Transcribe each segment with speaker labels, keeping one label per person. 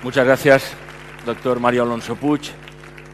Speaker 1: Muchas gracias, doctor Mario Alonso Puig.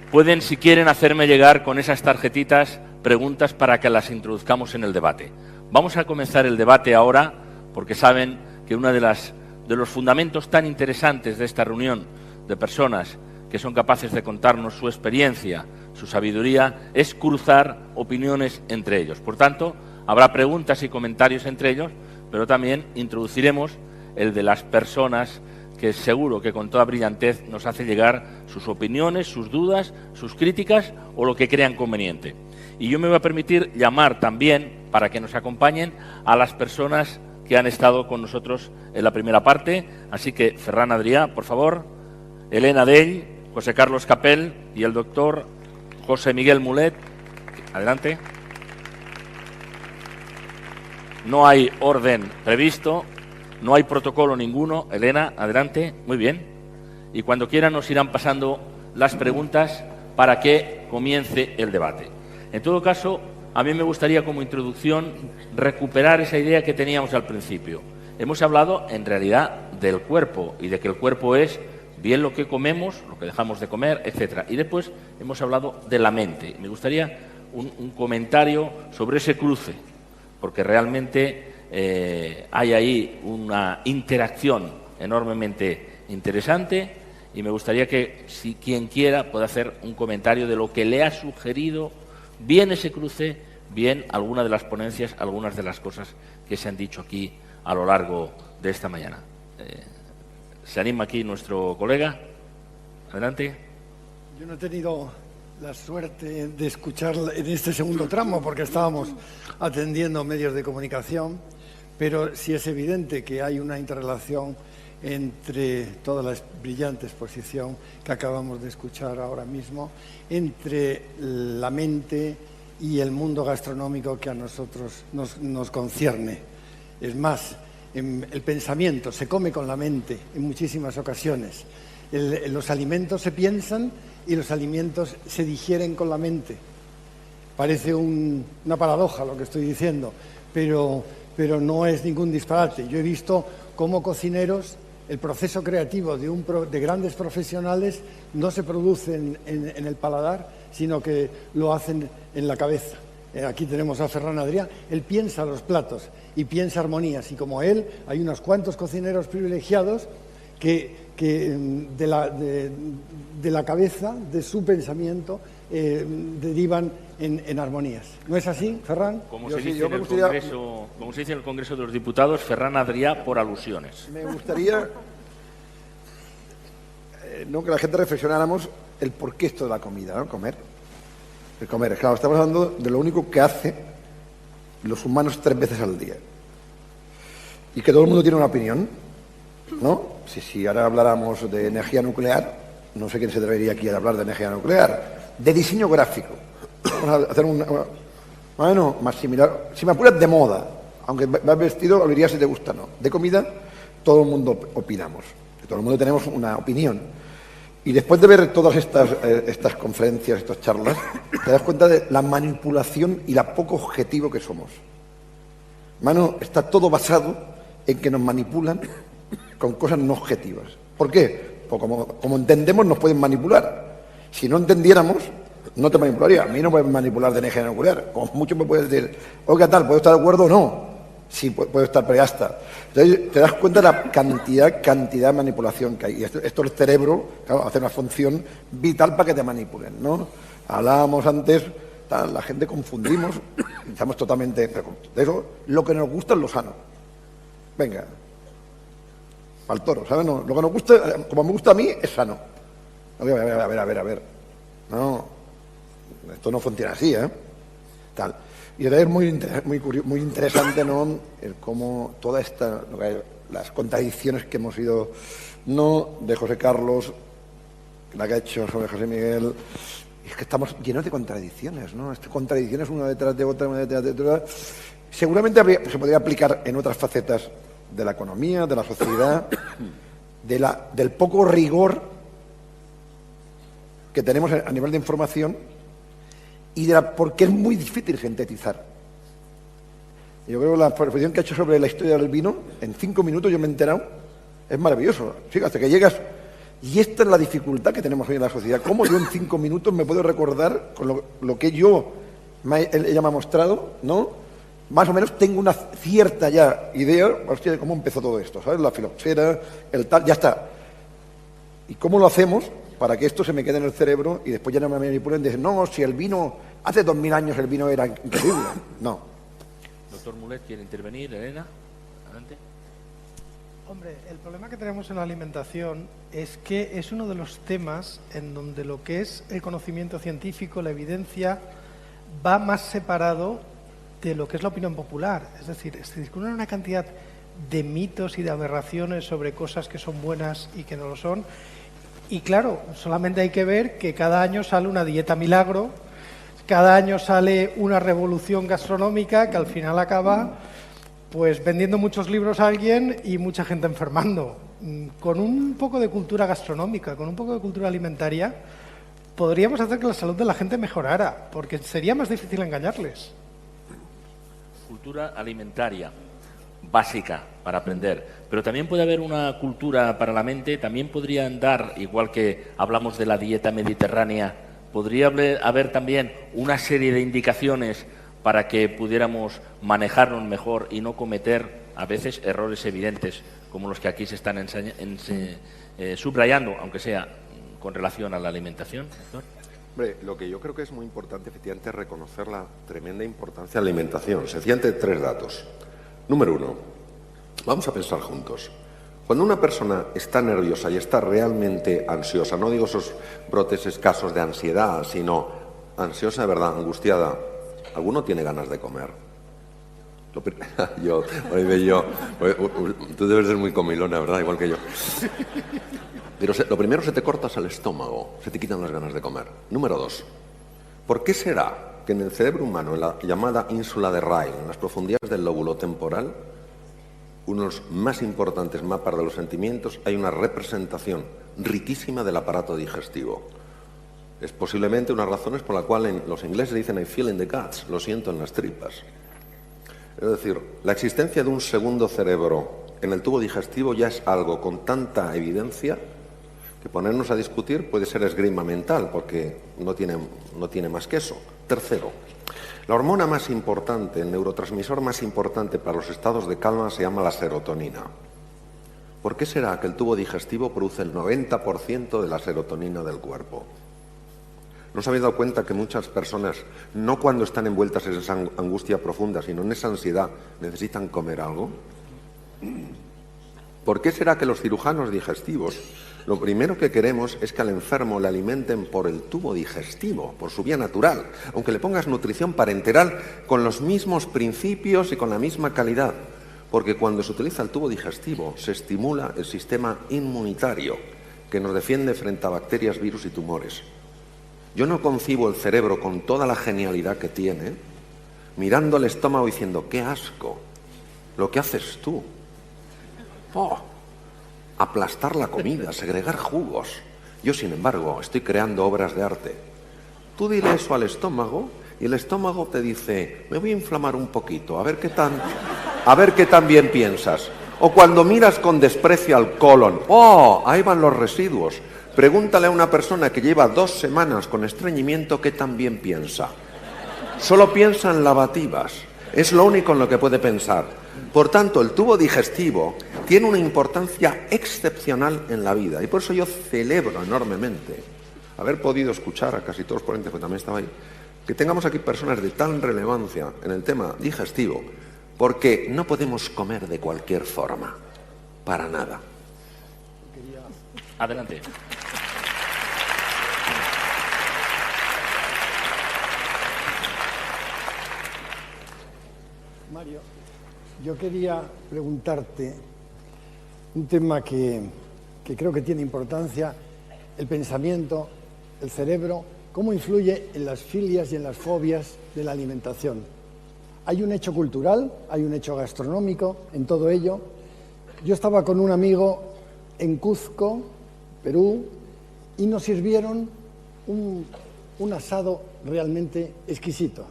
Speaker 1: Pueden, si quieren, hacerme llegar con esas tarjetitas preguntas para que las introduzcamos en el debate. Vamos a comenzar el debate ahora, porque saben que uno de los fundamentos tan interesantes de esta reunión de personas que son capaces de contarnos su experiencia, su sabiduría, es cruzar opiniones entre ellos. Por tanto, habrá preguntas y comentarios entre ellos, pero también introduciremos el de las personas que seguro que con toda brillantez nos hace llegar sus opiniones, sus dudas, sus críticas o lo que crean conveniente. Y yo me voy a permitir llamar también, para que nos acompañen, a las personas que han estado con nosotros en la primera parte. Así que, Ferran Adrià, por favor, Elena Dell, José Carlos Capel y el doctor José Miguel Mulet. Adelante. No hay orden previsto. No hay protocolo ninguno. Elena, adelante. Muy bien. Y cuando quieran nos irán pasando las preguntas para que comience el debate. En todo caso, a mí me gustaría como introducción recuperar esa idea que teníamos al principio. Hemos hablado en realidad del cuerpo y de que el cuerpo es bien lo que comemos, lo que dejamos de comer, etcétera. Y después hemos hablado de la mente. Me gustaría un comentario sobre ese cruce, porque realmente hay ahí una interacción enormemente interesante y me gustaría que, si quien quiera, pueda hacer un comentario de lo que le ha sugerido bien ese cruce, bien alguna de las ponencias, algunas de las cosas que se han dicho aquí a lo largo de esta mañana. ¿Se anima aquí nuestro colega? Adelante.
Speaker 2: Yo no he tenido la suerte de escuchar en este segundo tramo porque estábamos atendiendo medios de comunicación, pero sí es evidente que hay una interrelación entre toda la brillante exposición que acabamos de escuchar ahora mismo, entre la mente y el mundo gastronómico que a nosotros nos concierne. Es más, el pensamiento se come con la mente en muchísimas ocasiones. Los alimentos se piensan y los alimentos se digieren con la mente. Parece una paradoja lo que estoy diciendo, pero no es ningún disparate. Yo he visto cómo cocineros, el proceso creativo de grandes profesionales no se produce en el paladar, sino que lo hacen en la cabeza. Aquí tenemos a Ferran Adrià, él piensa los platos y piensa armonías, y como él hay unos cuantos cocineros privilegiados que de la cabeza, de su pensamiento, derivan en armonías. ¿No es así, Ferran?
Speaker 1: Como se dice en el Congreso de los Diputados, Ferran Adrià por alusiones.
Speaker 3: Me gustaría que la gente reflexionáramos el porqué esto de la comida, ¿no? El comer, claro, estamos hablando de lo único que hace los humanos 3 veces al día. Y que todo el mundo tiene una opinión, ¿no? Si ahora habláramos de energía nuclear, no sé quién se atrevería aquí a hablar de energía nuclear, de diseño gráfico. Vamos a hacer más similar, si me apuras, de moda, aunque vas vestido, lo dirías si te gusta o no. De comida, todo el mundo opinamos, todo el mundo tenemos una opinión. Y después de ver todas estas conferencias, estas charlas, te das cuenta de la manipulación y la poco objetivo que somos. Mano, está todo basado en que nos manipulan con cosas no objetivas. ¿Por qué? Pues como entendemos, nos pueden manipular. Si no entendiéramos, no te manipularía. A mí no me pueden manipular de energía nuclear. Como mucho me puedes decir, oiga, tal, ¿puedo estar de acuerdo o no? Sí, puedo estar, pero ya está. Entonces, te das cuenta de la cantidad de manipulación que hay. Y esto el cerebro, claro, hace una función vital para que te manipulen, ¿no? Hablábamos antes, la gente confundimos, estamos totalmente... De eso, lo que nos gusta es lo sano. Venga, al toro, ¿sabes? No, lo que nos gusta, como me gusta a mí, es sano. A ver. No, esto no funciona así, ¿eh? Tal. Y es muy interesante, ¿no?, el cómo toda esta, las contradicciones que hemos ido, no de José Carlos, la que ha hecho sobre José Miguel, es que estamos llenos de contradicciones, ¿no? Contradicciones una detrás de otra, Seguramente se podría aplicar en otras facetas de la economía, de la sociedad, del poco rigor que tenemos a nivel de información y porque es muy difícil sintetizar. Yo creo que la exposición que ha hecho sobre la historia del vino, en 5 minutos yo me he enterado, es maravilloso. Fíjate que llegas Y esta es la dificultad que tenemos hoy en la sociedad. ¿Cómo yo en 5 minutos me puedo recordar con lo que ella me ha mostrado, ¿no? Más o menos tengo una cierta ya idea, hostia, de cómo empezó todo esto, ¿sabes? La filoxera, el tal, ya está. ¿Y cómo lo hacemos para que esto se me quede en el cerebro y después ya no me manipulen? Dicen, no, si el vino, hace 2000 años el vino era increíble. No.
Speaker 1: Doctor Mulet, ¿quiere intervenir? Elena, adelante.
Speaker 4: Hombre, el problema que tenemos en la alimentación es que es uno de los temas en donde lo que es el conocimiento científico, la evidencia, va más separado de lo que es la opinión popular. Es decir, se circulan una cantidad de mitos y de aberraciones sobre cosas que son buenas y que no lo son. Y claro, solamente hay que ver que cada año sale una dieta milagro, cada año sale una revolución gastronómica que al final acaba pues vendiendo muchos libros a alguien y mucha gente enfermando. Con un poco de cultura gastronómica, con un poco de cultura alimentaria, podríamos hacer que la salud de la gente mejorara, porque sería más difícil engañarles.
Speaker 1: Cultura alimentaria básica para aprender, pero también puede haber una cultura para la mente. También podrían dar, igual que hablamos de la dieta mediterránea, podría haber también una serie de indicaciones para que pudiéramos manejarnos mejor y no cometer a veces errores evidentes como los que aquí se están subrayando, aunque sea con relación a la alimentación. ¿Doctor?
Speaker 5: Hombre, lo que yo creo que es muy importante, efectivamente, es reconocer la tremenda importancia de la alimentación. Sencillamente 3 datos. Número 1, vamos a pensar juntos. Cuando una persona está nerviosa y está realmente ansiosa, no digo esos brotes escasos de ansiedad, sino ansiosa de verdad, angustiada, ¿alguno tiene ganas de comer? Tú debes ser muy comilona, ¿verdad? Igual que yo. Pero lo primero, se te cortas el estómago, se te quitan las ganas de comer. Número 2, ¿por qué será que en el cerebro humano, en la llamada ínsula de Ryle, en las profundidades del lóbulo temporal, uno de los más importantes mapas de los sentimientos, hay una representación riquísima del aparato digestivo? Es posiblemente una de las razones por la cual los ingleses dicen I feel in the guts, lo siento en las tripas. Es decir, la existencia de un segundo cerebro en el tubo digestivo ya es algo con tanta evidencia que ponernos a discutir puede ser esgrima mental, porque no tiene más que eso. Tercero, la hormona más importante, el neurotransmisor más importante para los estados de calma se llama la serotonina. ¿Por qué será que el tubo digestivo produce el 90% de la serotonina del cuerpo? ¿No os habéis dado cuenta que muchas personas, no cuando están envueltas en esa angustia profunda, sino en esa ansiedad, necesitan comer algo? ¿Por qué será que los cirujanos digestivos, lo primero que queremos es que al enfermo le alimenten por el tubo digestivo, por su vía natural, aunque le pongas nutrición parenteral con los mismos principios y con la misma calidad? Porque cuando se utiliza el tubo digestivo se estimula el sistema inmunitario que nos defiende frente a bacterias, virus y tumores. Yo no concibo el cerebro con toda la genialidad que tiene mirando el estómago diciendo, qué asco, lo que haces tú. Oh, aplastar la comida, segregar jugos. Yo, sin embargo, estoy creando obras de arte. Tú dile eso al estómago y el estómago te dice, me voy a inflamar un poquito, a ver qué tan bien piensas. O cuando miras con desprecio al colon, oh, ahí van los residuos. Pregúntale a una persona que lleva 2 semanas con estreñimiento qué tan bien piensa. Solo piensa en lavativas. Es lo único en lo que puede pensar. Por tanto, el tubo digestivo tiene una importancia excepcional en la vida. Y por eso yo celebro enormemente haber podido escuchar a casi todos los ponentes, que también estaba ahí, que tengamos aquí personas de tal relevancia en el tema digestivo, porque no podemos comer de cualquier forma, para nada.
Speaker 1: Adelante.
Speaker 2: Mario, yo quería preguntarte un tema que creo que tiene importancia, el pensamiento, el cerebro, cómo influye en las filias y en las fobias de la alimentación. Hay un hecho cultural, hay un hecho gastronómico en todo ello. Yo estaba con un amigo en Cuzco, Perú, y nos sirvieron un asado realmente exquisito.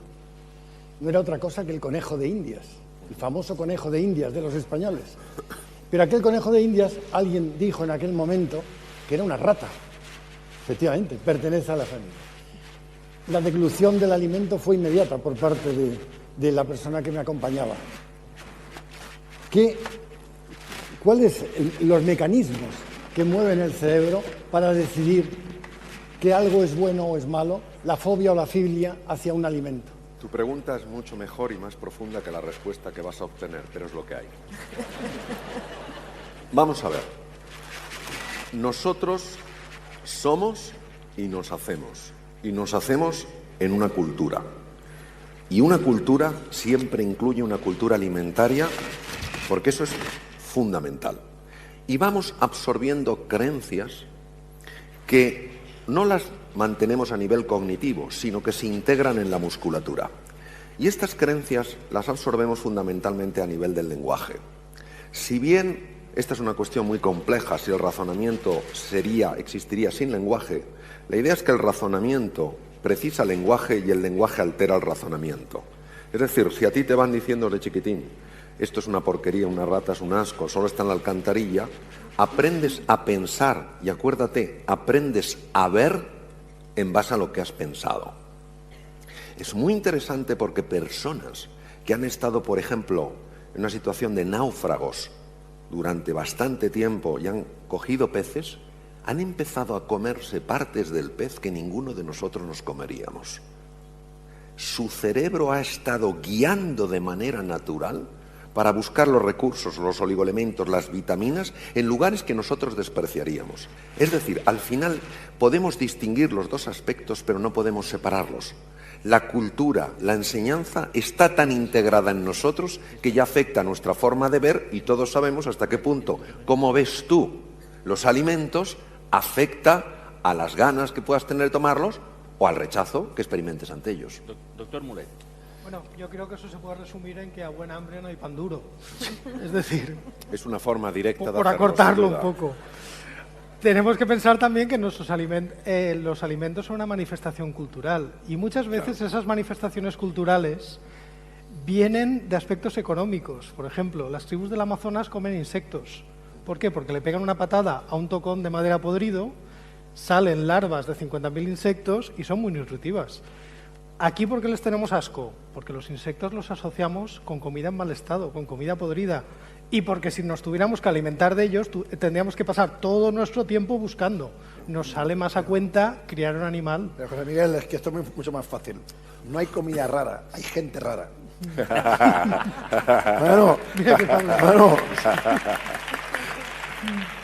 Speaker 2: No era otra cosa que el conejo de Indias, el famoso conejo de Indias de los españoles. Pero aquel conejo de Indias, alguien dijo en aquel momento que era una rata. Efectivamente, pertenece a la familia. La deglución del alimento fue inmediata por parte de la persona que me acompañaba. ¿Cuáles los mecanismos que mueven el cerebro para decidir que algo es bueno o es malo, la fobia o la filia hacia un alimento?
Speaker 5: Tu pregunta es mucho mejor y más profunda que la respuesta que vas a obtener, pero es lo que hay. Vamos a ver. Nosotros somos y nos hacemos. Y nos hacemos en una cultura. Y una cultura siempre incluye una cultura alimentaria, porque eso es fundamental. Y vamos absorbiendo creencias que no las mantenemos a nivel cognitivo, sino que se integran en la musculatura. Y estas creencias las absorbemos fundamentalmente a nivel del lenguaje. Si bien esta es una cuestión muy compleja, si el razonamiento existiría sin lenguaje, la idea es que el razonamiento precisa lenguaje y el lenguaje altera el razonamiento. Es decir, si a ti te van diciendo de chiquitín, esto es una porquería, una rata es un asco, solo está en la alcantarilla, aprendes a pensar y acuérdate, aprendes a ver en base a lo que has pensado. Es muy interesante porque personas que han estado, por ejemplo, en una situación de náufragos durante bastante tiempo y han cogido peces, han empezado a comerse partes del pez que ninguno de nosotros nos comeríamos. Su cerebro ha estado guiando de manera natural para buscar los recursos, los oligoelementos, las vitaminas, en lugares que nosotros despreciaríamos. Es decir, al final podemos distinguir los dos aspectos, pero no podemos separarlos. La cultura, la enseñanza, está tan integrada en nosotros que ya afecta a nuestra forma de ver y todos sabemos hasta qué punto, cómo ves tú los alimentos, afecta a las ganas que puedas tener de tomarlos o al rechazo que experimentes ante ellos.
Speaker 1: Doctor Mulet.
Speaker 4: Bueno, yo creo que eso se puede resumir en que a buen hambre no hay pan duro. Es decir,
Speaker 5: es una forma directa de
Speaker 4: por acortarlo un poco. Tenemos que pensar también que los alimentos son una manifestación cultural y muchas veces esas manifestaciones culturales vienen de aspectos económicos. Por ejemplo, las tribus del Amazonas comen insectos. ¿Por qué? Porque le pegan una patada a un tocón de madera podrido, salen larvas de 50.000 insectos y son muy nutritivas. Aquí, ¿por qué les tenemos asco? Porque los insectos los asociamos con comida en mal estado, con comida podrida. Y porque si nos tuviéramos que alimentar de ellos, tendríamos que pasar todo nuestro tiempo buscando. Nos sale más a cuenta criar un animal.
Speaker 3: Pero José Miguel, es que esto es mucho más fácil. No hay comida rara, hay gente rara. Bueno,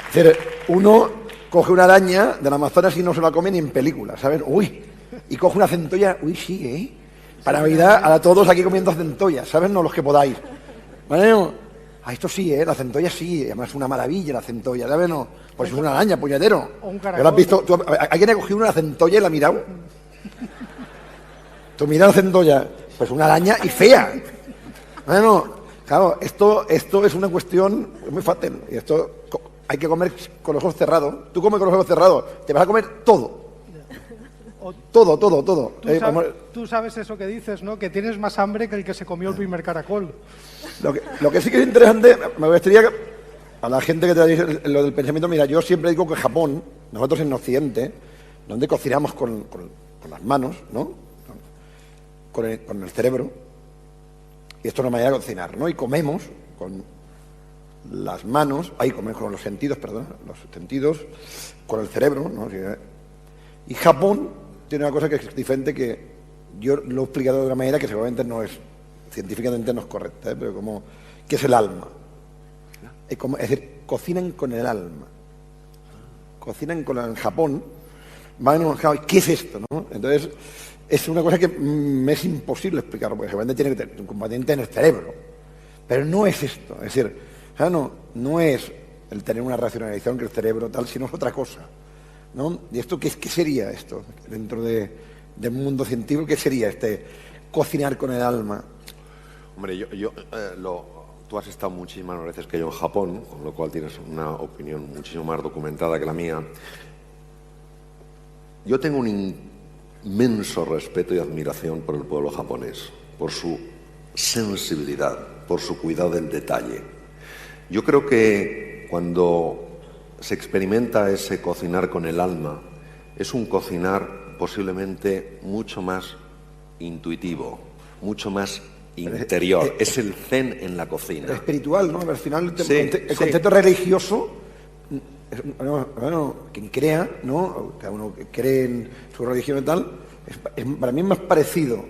Speaker 3: es decir, uno coge una araña del Amazonas y no se la come ni en película, ¿sabes? Uy, y coge una centolla, uy, sí, ¿eh? Para Navidad, a todos aquí comiendo centollas, ¿sabes? No los que podáis. Bueno, a esto sí, la centolla sí, además es una maravilla la centolla, ¿sabes? No, pues es una araña, puñetero.
Speaker 4: O un
Speaker 3: caracol. ¿Lo has visto? ¿Alguien ha cogido una centolla y la ha mirado? ¿Tú miras la centolla? Pues una araña y fea. Bueno, claro, esto es una cuestión muy fácil. Y esto hay que comer con los ojos cerrados. Tú comes con los ojos cerrados, te vas a comer todo. Todo.
Speaker 4: Tú sabes eso que dices, ¿no? Que tienes más hambre que el que se comió el primer caracol.
Speaker 3: Lo que sí que es interesante, me gustaría que a la gente que te dice lo del pensamiento, mira, yo siempre digo que Japón, nosotros en Occidente, donde cocinamos con las manos, ¿no? Con el cerebro, y esto es una manera de cocinar, ¿no? Y comemos con las manos, comemos con los sentidos, con el cerebro, ¿no? Y Japón tiene una cosa que es diferente, que yo lo he explicado de una manera que seguramente científicamente no es correcta, pero que es el alma. Es decir, cocinan con el alma. En Japón, ¿qué es esto, no? Entonces, es una cosa que me es imposible explicar, porque seguramente tiene que tener un componente en el cerebro. Pero no es esto, es decir, no es el tener una racionalización que el cerebro tal, sino es otra cosa, ¿no? ¿Y esto qué sería esto? Dentro del mundo científico, ¿qué sería cocinar con el alma?
Speaker 5: Hombre, tú has estado muchísimas veces que yo en Japón, con lo cual tienes una opinión muchísimo más documentada que la mía. Yo tengo un inmenso respeto y admiración por el pueblo japonés, por su sensibilidad, por su cuidado del detalle. Yo creo que cuando se experimenta ese cocinar con el alma, es un cocinar posiblemente mucho más intuitivo, mucho más interior. Es el zen en la cocina.
Speaker 3: Espiritual, ¿no? Al final
Speaker 5: Sí,
Speaker 3: el concepto religioso, bueno, quien crea, ¿no? Cada uno que cree en su religión y tal, para mí es más parecido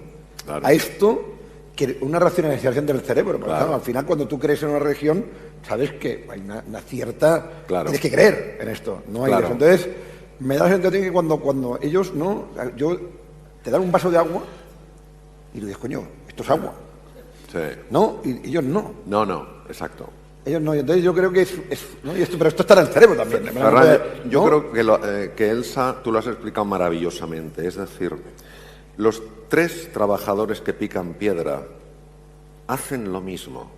Speaker 5: Claro.
Speaker 3: a esto que una racionalización del cerebro. Porque,
Speaker 5: Claro.
Speaker 3: claro, al final, cuando tú crees en una religión, sabes que hay una cierta...
Speaker 5: Claro.
Speaker 3: Tienes que creer en esto, no hay
Speaker 5: Claro.
Speaker 3: eso. Entonces, me da la sensación que cuando ellos, ¿no? Te dan un vaso de agua y tú dices, coño, esto es agua.
Speaker 5: Sí.
Speaker 3: ¿No? Y ellos no.
Speaker 5: No, exacto.
Speaker 3: Ellos no. Y entonces yo creo que ¿no? Pero esto está en el cerebro también.
Speaker 5: Ferran,
Speaker 3: ¿no?
Speaker 5: yo creo que Elsa, tú lo has explicado maravillosamente. Es decir, los 3 trabajadores que pican piedra hacen lo mismo,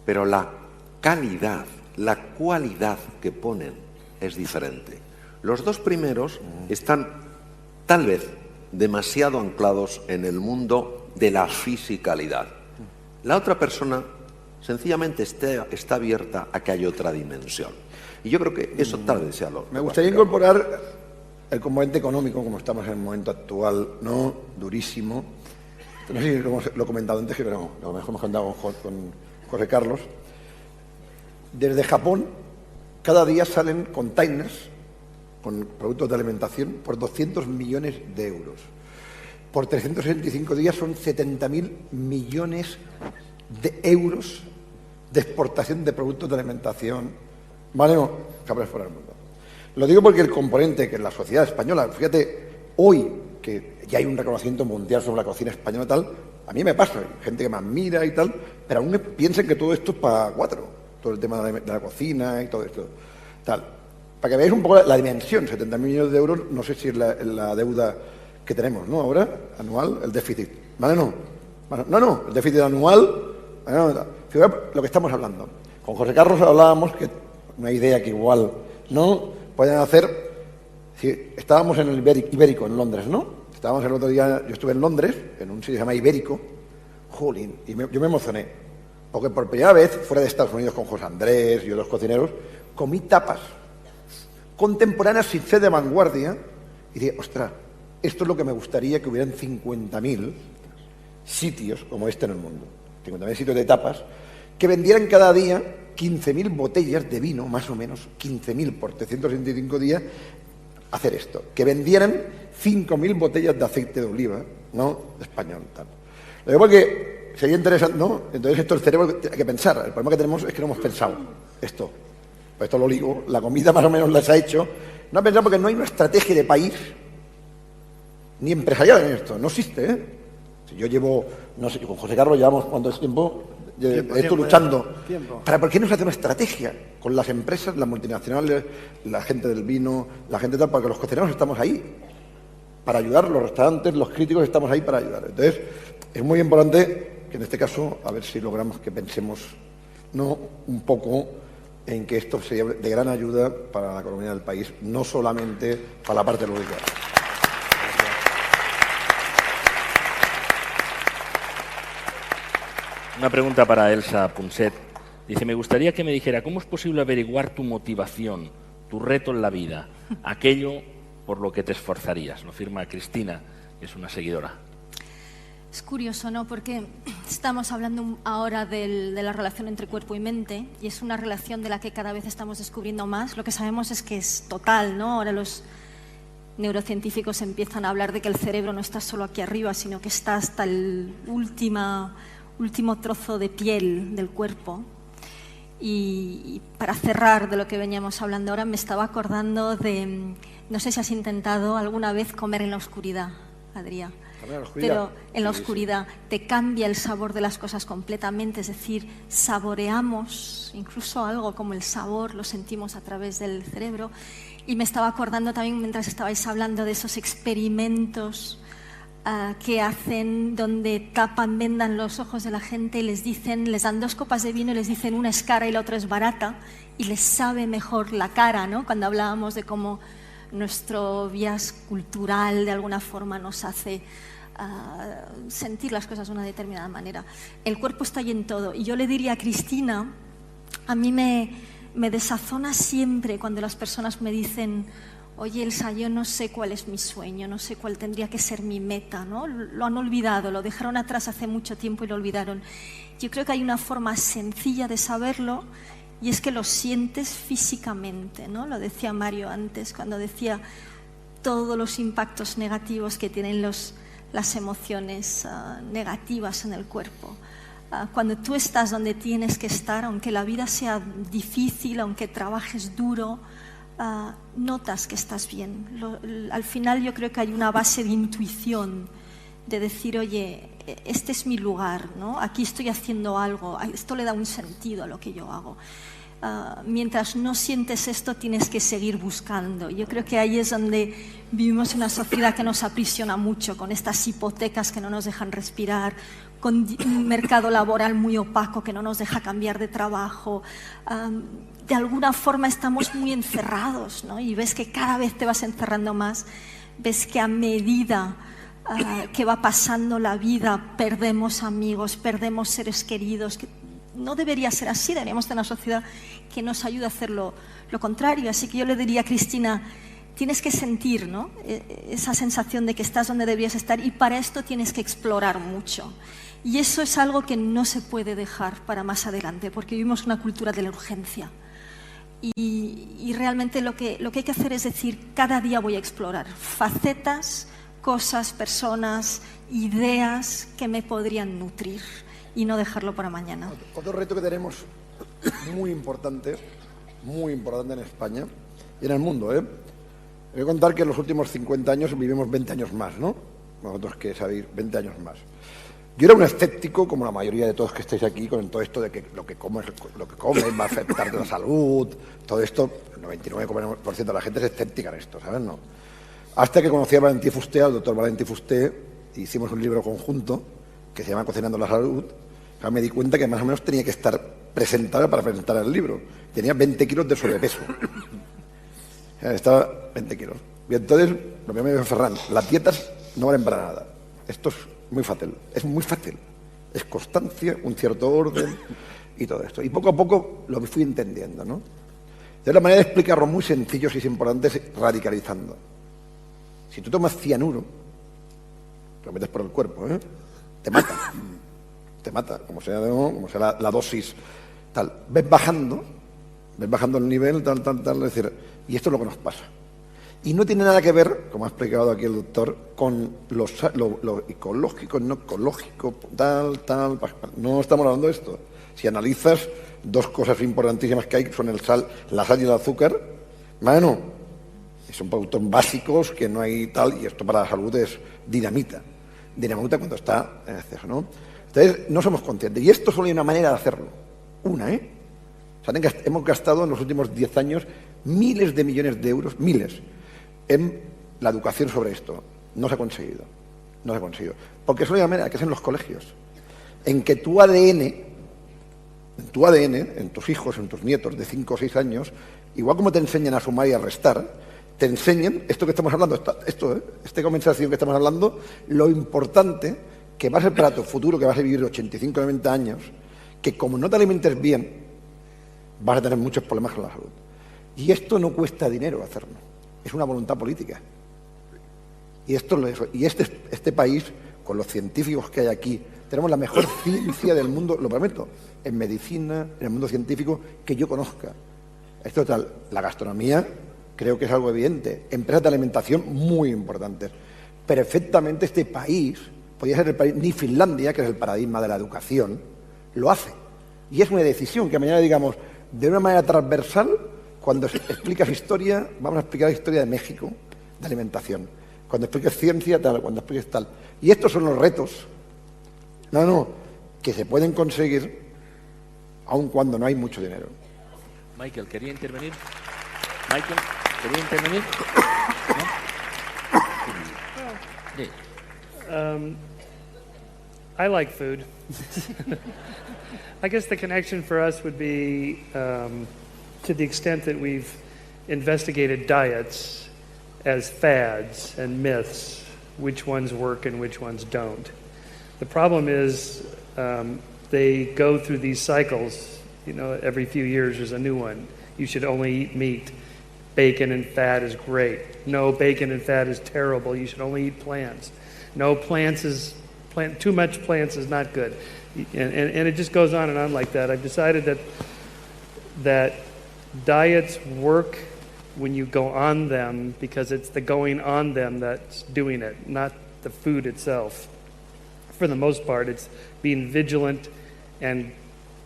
Speaker 5: pero la calidad, la cualidad que ponen es diferente. Los 2 primeros están tal vez demasiado anclados en el mundo de la fisicalidad. La otra persona sencillamente está abierta a que haya otra dimensión. Y yo creo que eso tal vez sea lo
Speaker 3: Me gustaría incorporar el componente económico, como estamos en el momento actual, ¿no? Durísimo. No sé si lo he comentado antes, pero lo mejor hemos comentado con José Carlos. Desde Japón, cada día salen containers con productos de alimentación por 200 millones de euros. Por 365 días son 70.000 millones de euros de exportación de productos de alimentación. ¿Vale? No, cabres fuera del mundo. Lo digo porque el componente que en la sociedad española, fíjate, hoy que ya hay un reconocimiento mundial sobre la cocina española y tal, a mí me pasa, hay gente que me admira y tal, pero aún piensan que todo esto es para 4, todo el tema de la cocina y todo esto. Tal. Para que veáis un poco la dimensión, 70 millones de euros, no sé si es la deuda que tenemos, ¿no? Ahora, anual, el déficit. ¿Vale? No, el déficit anual, fíjate lo que estamos hablando. Con José Carlos hablábamos que una idea que igual no pueden hacer. Si estábamos en el Ibérico, en Londres, ¿no? Estábamos el otro día, yo estuve en Londres, en un sitio que se llama Ibérico, jolín, y yo me emocioné, porque por primera vez, fuera de Estados Unidos con José Andrés y otros cocineros, comí tapas contemporáneas sin ser de vanguardia, y dije, ostras, esto es lo que me gustaría que hubieran 50.000 sitios como este en el mundo, 50.000 sitios de tapas, que vendieran cada día 15.000 botellas de vino, más o menos, 15.000 por 365 días, hacer esto, que vendieran 5.000 botellas de aceite de oliva, ¿no? Español, tal. Lo digo porque sería interesante, ¿no? Entonces esto el cerebro hay que pensar. El problema que tenemos es que no hemos pensado esto. Pues esto lo digo, la comida más o menos las ha hecho. No ha pensado porque no hay una estrategia de país ni empresarial en esto. No existe, ¿eh? Si yo llevo, no sé, con José Carlos llevamos cuánto tiempo esto luchando. ¿Por qué no se hace una estrategia con las empresas, las multinacionales, la gente del vino, la gente tal? Porque los cocineros estamos ahí para ayudar, los restaurantes, los críticos estamos ahí para ayudar. Entonces, es muy importante que en este caso, a ver si logramos que pensemos, ¿no?, un poco en que esto sería de gran ayuda para la economía del país, no solamente para la parte lúdica.
Speaker 1: Una pregunta para Elsa Punset. Dice, me gustaría que me dijera, ¿cómo es posible averiguar tu motivación, tu reto en la vida, aquello por lo que te esforzarías? Lo firma Cristina, que es una seguidora.
Speaker 6: Es curioso, ¿no? Porque estamos hablando ahora de la relación entre cuerpo y mente, y es una relación de la que cada vez estamos descubriendo más. Lo que sabemos es que es total, ¿no? Ahora los neurocientíficos empiezan a hablar de que el cerebro no está solo aquí arriba, sino que está hasta el último trozo de piel del cuerpo. Y para cerrar de lo que veníamos hablando ahora, me estaba acordando de, no sé si has intentado alguna vez comer en la oscuridad, Adrià, pero en la oscuridad te cambia el sabor de las cosas completamente, es decir, saboreamos incluso algo como el sabor, lo sentimos a través del cerebro. Y me estaba acordando también, mientras estabais hablando, de esos experimentos que hacen donde tapan, vendan los ojos de la gente y les dan 2 copas de vino y les dicen una es cara y la otra es barata, y les sabe mejor la cara, ¿no? Cuando hablábamos de cómo nuestro bias cultural de alguna forma nos hace sentir las cosas de una determinada manera. El cuerpo está ahí en todo, y yo le diría a Cristina, a mí me me desazona siempre cuando las personas me dicen: oye, Elsa, yo no sé cuál es mi sueño, no sé cuál tendría que ser mi meta, ¿no? Lo han olvidado, lo dejaron atrás hace mucho tiempo y lo olvidaron. Yo creo que hay una forma sencilla de saberlo, y es que lo sientes físicamente, ¿no? Lo decía Mario antes, cuando decía todos los impactos negativos que tienen las emociones negativas en el cuerpo. Cuando tú estás donde tienes que estar, aunque la vida sea difícil, aunque trabajes duro, notas que estás bien. Al final yo creo que hay una base de intuición, de decir: oye, este es mi lugar, ¿no? Aquí estoy haciendo algo, esto le da un sentido a lo que yo hago. Mientras no sientes esto, tienes que seguir buscando. Yo creo que ahí es donde vivimos una sociedad que nos aprisiona mucho, con estas hipotecas que no nos dejan respirar, con un mercado laboral muy opaco que no nos deja cambiar de trabajo. De alguna forma estamos muy encerrados, ¿no? Y ves que cada vez te vas encerrando más, ves que a medida que va pasando la vida perdemos amigos, perdemos seres queridos. Que no debería ser así, deberíamos tener una sociedad que nos ayude a hacer lo contrario. Así que yo le diría a Cristina: tienes que sentir, ¿no?, esa sensación de que estás donde deberías estar, y para esto tienes que explorar mucho. Y eso es algo que no se puede dejar para más adelante, porque vivimos una cultura de la urgencia. Y realmente lo que hay que hacer es decir: cada día voy a explorar facetas, cosas, personas, ideas que me podrían nutrir, y no dejarlo para mañana.
Speaker 3: Otro reto que tenemos muy importante en España y en el mundo, Voy a contar que en los últimos 50 años vivimos 20 años más, ¿no? Vosotros que sabéis, 20 años más. Yo era un escéptico, como la mayoría de todos que estáis aquí, con todo esto de que lo que comes va a afectar la salud, todo esto. El 99% de la gente es escéptica en esto, ¿sabes? No. Hasta que conocí a Valentí Fuster, al doctor Valentí Fuster, e hicimos un libro conjunto que se llama Cocinando la Salud. Me di cuenta que más o menos tenía que estar presentada para presentar el libro. Tenía 20 kilos de sobrepeso. Estaba 20 kilos. Y entonces, lo que me dijo Ferran: las dietas no valen para nada. Esto es muy fácil. Es muy fácil. Es constancia, un cierto orden y todo esto. Y poco a poco lo fui entendiendo, ¿no? De la manera de explicarlo muy sencillo, si es importante, es radicalizando. Si tú tomas cianuro, lo metes por el cuerpo, te mata. Te mata, como sea la dosis, tal. Ves bajando el nivel, tal, es decir, y esto es lo que nos pasa. Y no tiene nada que ver, como ha explicado aquí el doctor, con lo ecológico, no ecológico, tal. No estamos hablando de esto. Si analizas, dos cosas importantísimas que hay son la sal y el azúcar. Bueno, son productos básicos que no hay tal, y esto para la salud es dinamita. Dinamita cuando está en exceso, ¿no? Entonces, no somos conscientes. Y esto solo hay una manera de hacerlo. Una, O sea, hemos gastado en los últimos 10 años miles de millones de euros, en la educación sobre esto. No se ha conseguido. Porque solo hay una manera, que es en los colegios. En que tu ADN, en tus hijos, en tus nietos de 5 o 6 años, igual como te enseñan a sumar y a restar, te enseñen esto que estamos hablando, esta conversación que estamos hablando, lo importante que va a ser para tu futuro, que vas a vivir 85 o 90 años, que como no te alimentes bien, vas a tener muchos problemas con la salud. Y esto no cuesta dinero hacerlo, es una voluntad política. Y este país, con los científicos que hay aquí, tenemos la mejor ciencia del mundo, lo prometo, en medicina, en el mundo científico, que yo conozca. Esto tal, la gastronomía, creo que es algo evidente. Empresas de alimentación muy importantes. Perfectamente este país, podría ser el país, ni Finlandia, que es el paradigma de la educación, lo hace. Y es una decisión que mañana digamos, de una manera transversal, cuando explicas historia, vamos a explicar la historia de México, de alimentación. Cuando expliques ciencia, tal, cuando expliques tal. Y estos son los retos, que se pueden conseguir aun cuando no hay mucho dinero.
Speaker 1: Michael, ¿quería intervenir? Michael, ¿quería intervenir? ¿No? Sí.
Speaker 7: I like food. I guess the connection for us would be to the extent that we've investigated diets as fads and myths, which ones work and which ones don't. The problem is they go through these cycles, every few years there's a new one. You should only eat meat. Bacon and fat is great. No, bacon and fat is terrible. You should only eat plants. No, too much plants is not good. And it just goes on like that. I've decided that diets work when you go on them because it's the going on them that's doing it, not the food itself. For the most part, it's being vigilant and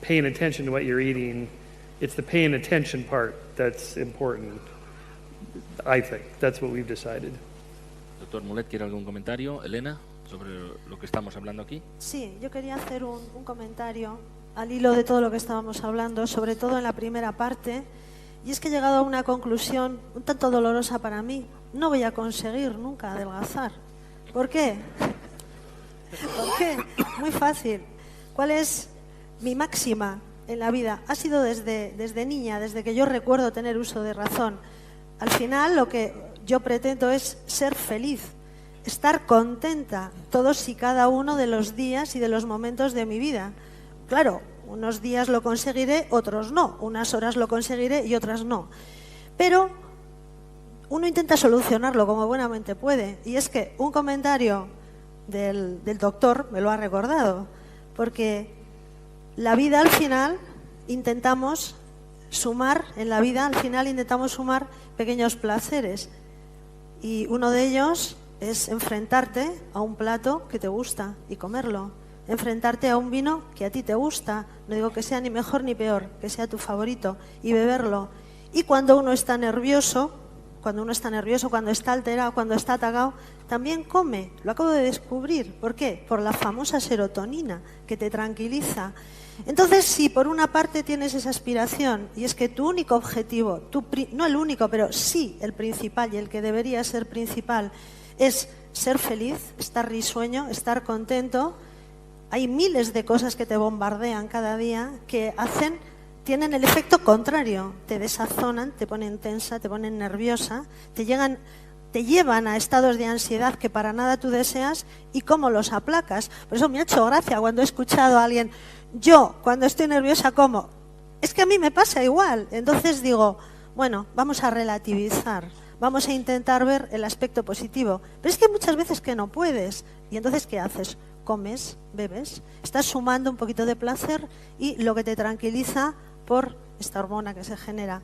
Speaker 7: paying attention to what you're eating. It's the paying attention part that's important, I think. That's what we've decided.
Speaker 1: Doctor Mulet, ¿quiere algún comentario? Elena, sobre lo que estamos hablando aquí.
Speaker 8: Sí, yo quería hacer un comentario al hilo de todo lo que estábamos hablando, sobre todo en la primera parte, y es que he llegado a una conclusión un tanto dolorosa para mí. No voy a conseguir nunca adelgazar. ¿Por qué? ¿Por qué? Muy fácil. ¿Cuál es mi máxima en la vida? Ha sido desde niña, desde que yo recuerdo tener uso de razón. Al final lo que yo pretendo es ser feliz, estar contenta todos y cada uno de los días y de los momentos de mi vida. Claro, unos días lo conseguiré, otros no. Unas horas lo conseguiré y otras no. Pero uno intenta solucionarlo como buenamente puede. Y es que un comentario del doctor me lo ha recordado. Porque la vida al final intentamos sumar, pequeños placeres. Y uno de ellos es enfrentarte a un plato que te gusta y comerlo. Enfrentarte a un vino que a ti te gusta, no digo que sea ni mejor ni peor, que sea tu favorito, y beberlo. Y cuando uno está nervioso, cuando está alterado, cuando está atacado, también come. Lo acabo de descubrir. ¿Por qué? Por la famosa serotonina que te tranquiliza. Entonces, si por una parte tienes esa aspiración, y es que tu único objetivo, no el único, pero sí el principal y el que debería ser principal, es ser feliz, estar risueño, estar contento, hay miles de cosas que te bombardean cada día que tienen el efecto contrario, te desazonan, te ponen tensa, te ponen nerviosa, te llevan a estados de ansiedad que para nada tú deseas, y cómo los aplacas. Por eso me ha hecho gracia cuando he escuchado a alguien, yo cuando estoy nerviosa como, es que a mí me pasa igual. Entonces digo, bueno, vamos a relativizar, vamos a intentar ver el aspecto positivo, pero es que muchas veces que no puedes, y entonces ¿qué haces? Comes, bebes, estás sumando un poquito de placer y lo que te tranquiliza por esta hormona que se genera.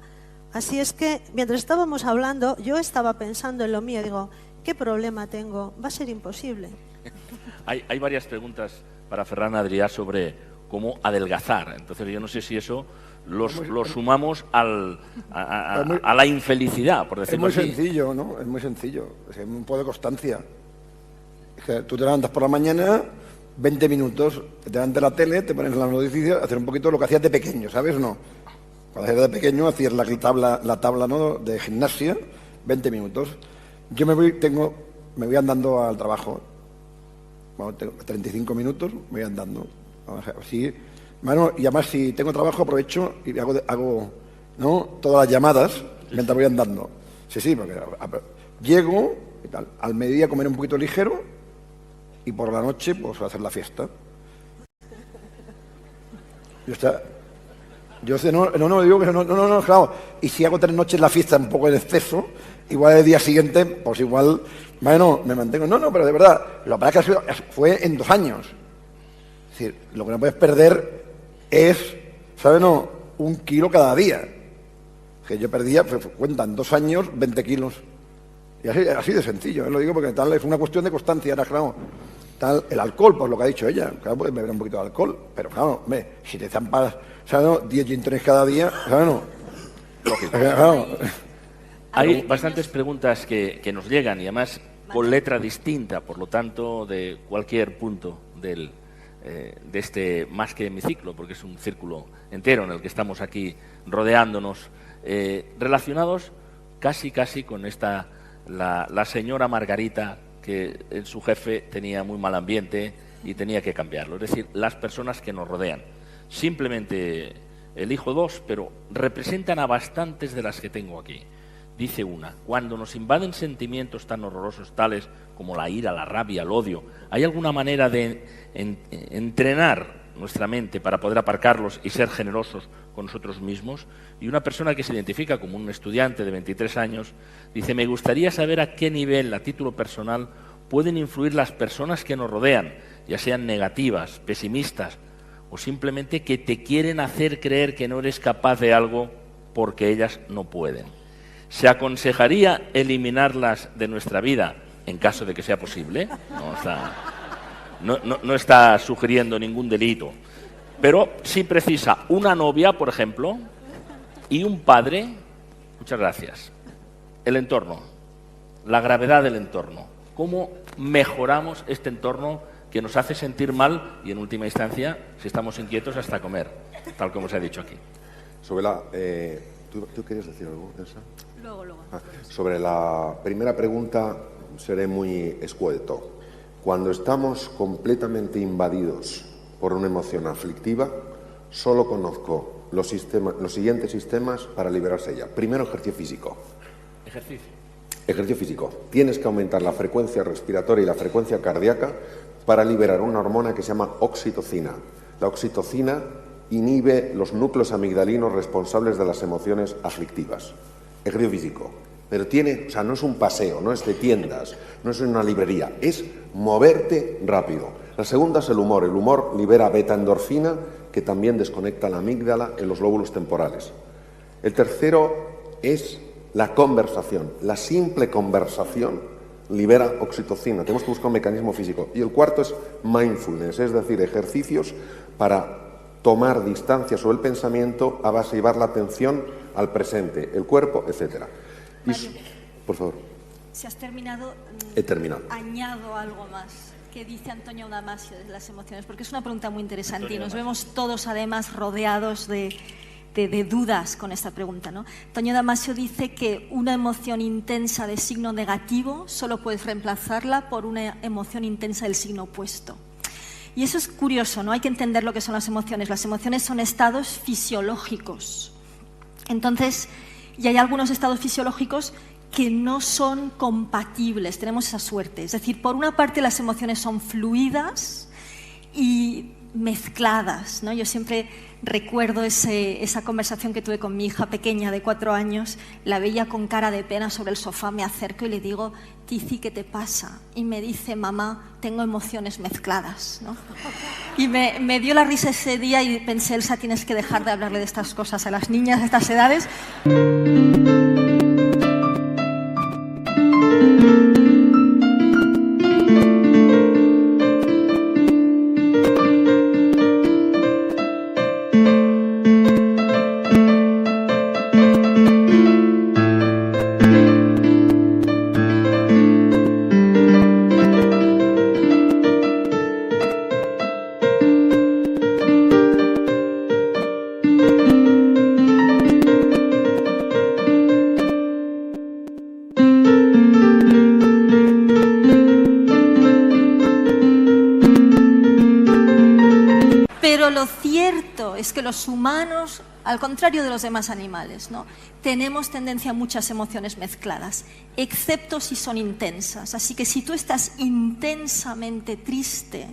Speaker 8: Así es que, mientras estábamos hablando, yo estaba pensando en lo mío, digo, ¿qué problema tengo? Va a ser imposible.
Speaker 1: Hay varias preguntas para Ferran Adrià sobre cómo adelgazar. Entonces yo no sé si eso lo sumamos a la infelicidad, por decirlo así.
Speaker 3: Es muy sencillo, ¿no? Es muy sencillo. Es un poco de constancia. Es que tú te levantas por la mañana, 20 minutos, te levantas la tele, te pones las noticias, hacer un poquito lo que hacías de pequeño, ¿sabes o no? Cuando eras de pequeño hacías la tabla, ¿no?, de gimnasia, 20 minutos. Yo me voy andando al trabajo. Bueno, tengo 35 minutos, me voy andando. Así, bueno, y además si tengo trabajo aprovecho y hago ¿no?, todas las llamadas mientras voy andando. Sí, porque llego y tal, al mediodía comer un poquito ligero y por la noche pues hacer la fiesta. Yo sé, no digo que no, claro. Y si hago 3 noches la fiesta un poco en exceso, igual el día siguiente, pues igual, bueno, me mantengo. No, pero de verdad, lo que pasa es que fue en 2 años. Es decir, lo que no puedes perder es, ¿sabes? No, 1 kilo cada día. Que yo perdía, cuentan 2 años, 20 kilos. Y así de sencillo, lo digo porque tal es una cuestión de constancia, ahora claro. Tal, el alcohol, pues lo que ha dicho ella, claro, puedes beber un poquito de alcohol, pero claro, si te zampas, ¿sabes? No? 10 gin tonics cada día, ¿sabes? No. Claro.
Speaker 1: Hay bastantes preguntas que nos llegan y además con letra distinta, por lo tanto, de cualquier punto de este más que hemiciclo, porque es un círculo entero en el que estamos aquí rodeándonos, relacionados casi con la señora Margarita, que su jefe tenía muy mal ambiente y tenía que cambiarlo. Es decir, las personas que nos rodean. Simplemente elijo 2, pero representan a bastantes de las que tengo aquí. Dice una, cuando nos invaden sentimientos tan horrorosos tales como la ira, la rabia, el odio, ¿hay alguna manera de entrenar nuestra mente para poder aparcarlos y ser generosos con nosotros mismos. Y una persona que se identifica como un estudiante de 23 años dice: me gustaría saber a qué nivel, a título personal, pueden influir las personas que nos rodean, ya sean negativas, pesimistas o simplemente que te quieren hacer creer que no eres capaz de algo porque ellas no pueden. ¿Se aconsejaría eliminarlas de nuestra vida en caso de que sea posible? No está sugiriendo ningún delito, pero sí precisa una novia, por ejemplo, y un padre. Muchas gracias. El entorno, la gravedad del entorno. ¿Cómo mejoramos este entorno que nos hace sentir mal y, en última instancia, si estamos inquietos, hasta comer, tal como se ha dicho aquí?
Speaker 5: Sobre la... ¿Tú querías decir algo, Elsa?
Speaker 6: Luego.
Speaker 5: Sobre la primera pregunta seré muy escueto. Cuando estamos completamente invadidos por una emoción aflictiva, solo conozco los siguientes sistemas para liberarse de ella. Primero, ejercicio físico. Ejercicio físico. Tienes que aumentar la frecuencia respiratoria y la frecuencia cardíaca para liberar una hormona que se llama oxitocina. La oxitocina inhibe los núcleos amigdalinos responsables de las emociones aflictivas. Ejercicio físico. Pero no es un paseo, no es de tiendas, no es una librería, es moverte rápido. La segunda es el humor. El humor libera beta-endorfina, que también desconecta la amígdala en los lóbulos temporales. El tercero es la conversación. La simple conversación libera oxitocina. Tenemos que buscar un mecanismo físico. Y el cuarto es mindfulness, es decir, ejercicios para tomar distancia sobre el pensamiento a base de llevar la atención al presente, el cuerpo, etc. Por favor.
Speaker 6: Si has terminado,
Speaker 5: He terminado.
Speaker 6: Añado algo más que dice Antonio Damasio de las emociones, porque es una pregunta muy interesante y nos vemos todos además rodeados de dudas con esta pregunta, ¿no? Antonio Damasio dice que una emoción intensa de signo negativo solo puedes reemplazarla por una emoción intensa del signo opuesto. Y eso es curioso, ¿no? Hay que entender lo que son las emociones. Las emociones son estados fisiológicos. Entonces, y hay algunos estados fisiológicos que no son compatibles, tenemos esa suerte. Es decir, por una parte las emociones son fluidas y mezcladas, ¿no? Yo siempre recuerdo esa conversación que tuve con mi hija pequeña de 4 años, la veía con cara de pena sobre el sofá, me acerco y le digo: Tizi, ¿qué te pasa? Y me dice: mamá, tengo emociones mezcladas, ¿no? Y me dio la risa ese día y pensé: Elsa, tienes que dejar de hablarle de estas cosas a las niñas de estas edades. Es que los humanos, al contrario de los demás animales, ¿no?, tenemos tendencia a muchas emociones mezcladas, excepto si son intensas. Así que si tú estás intensamente triste,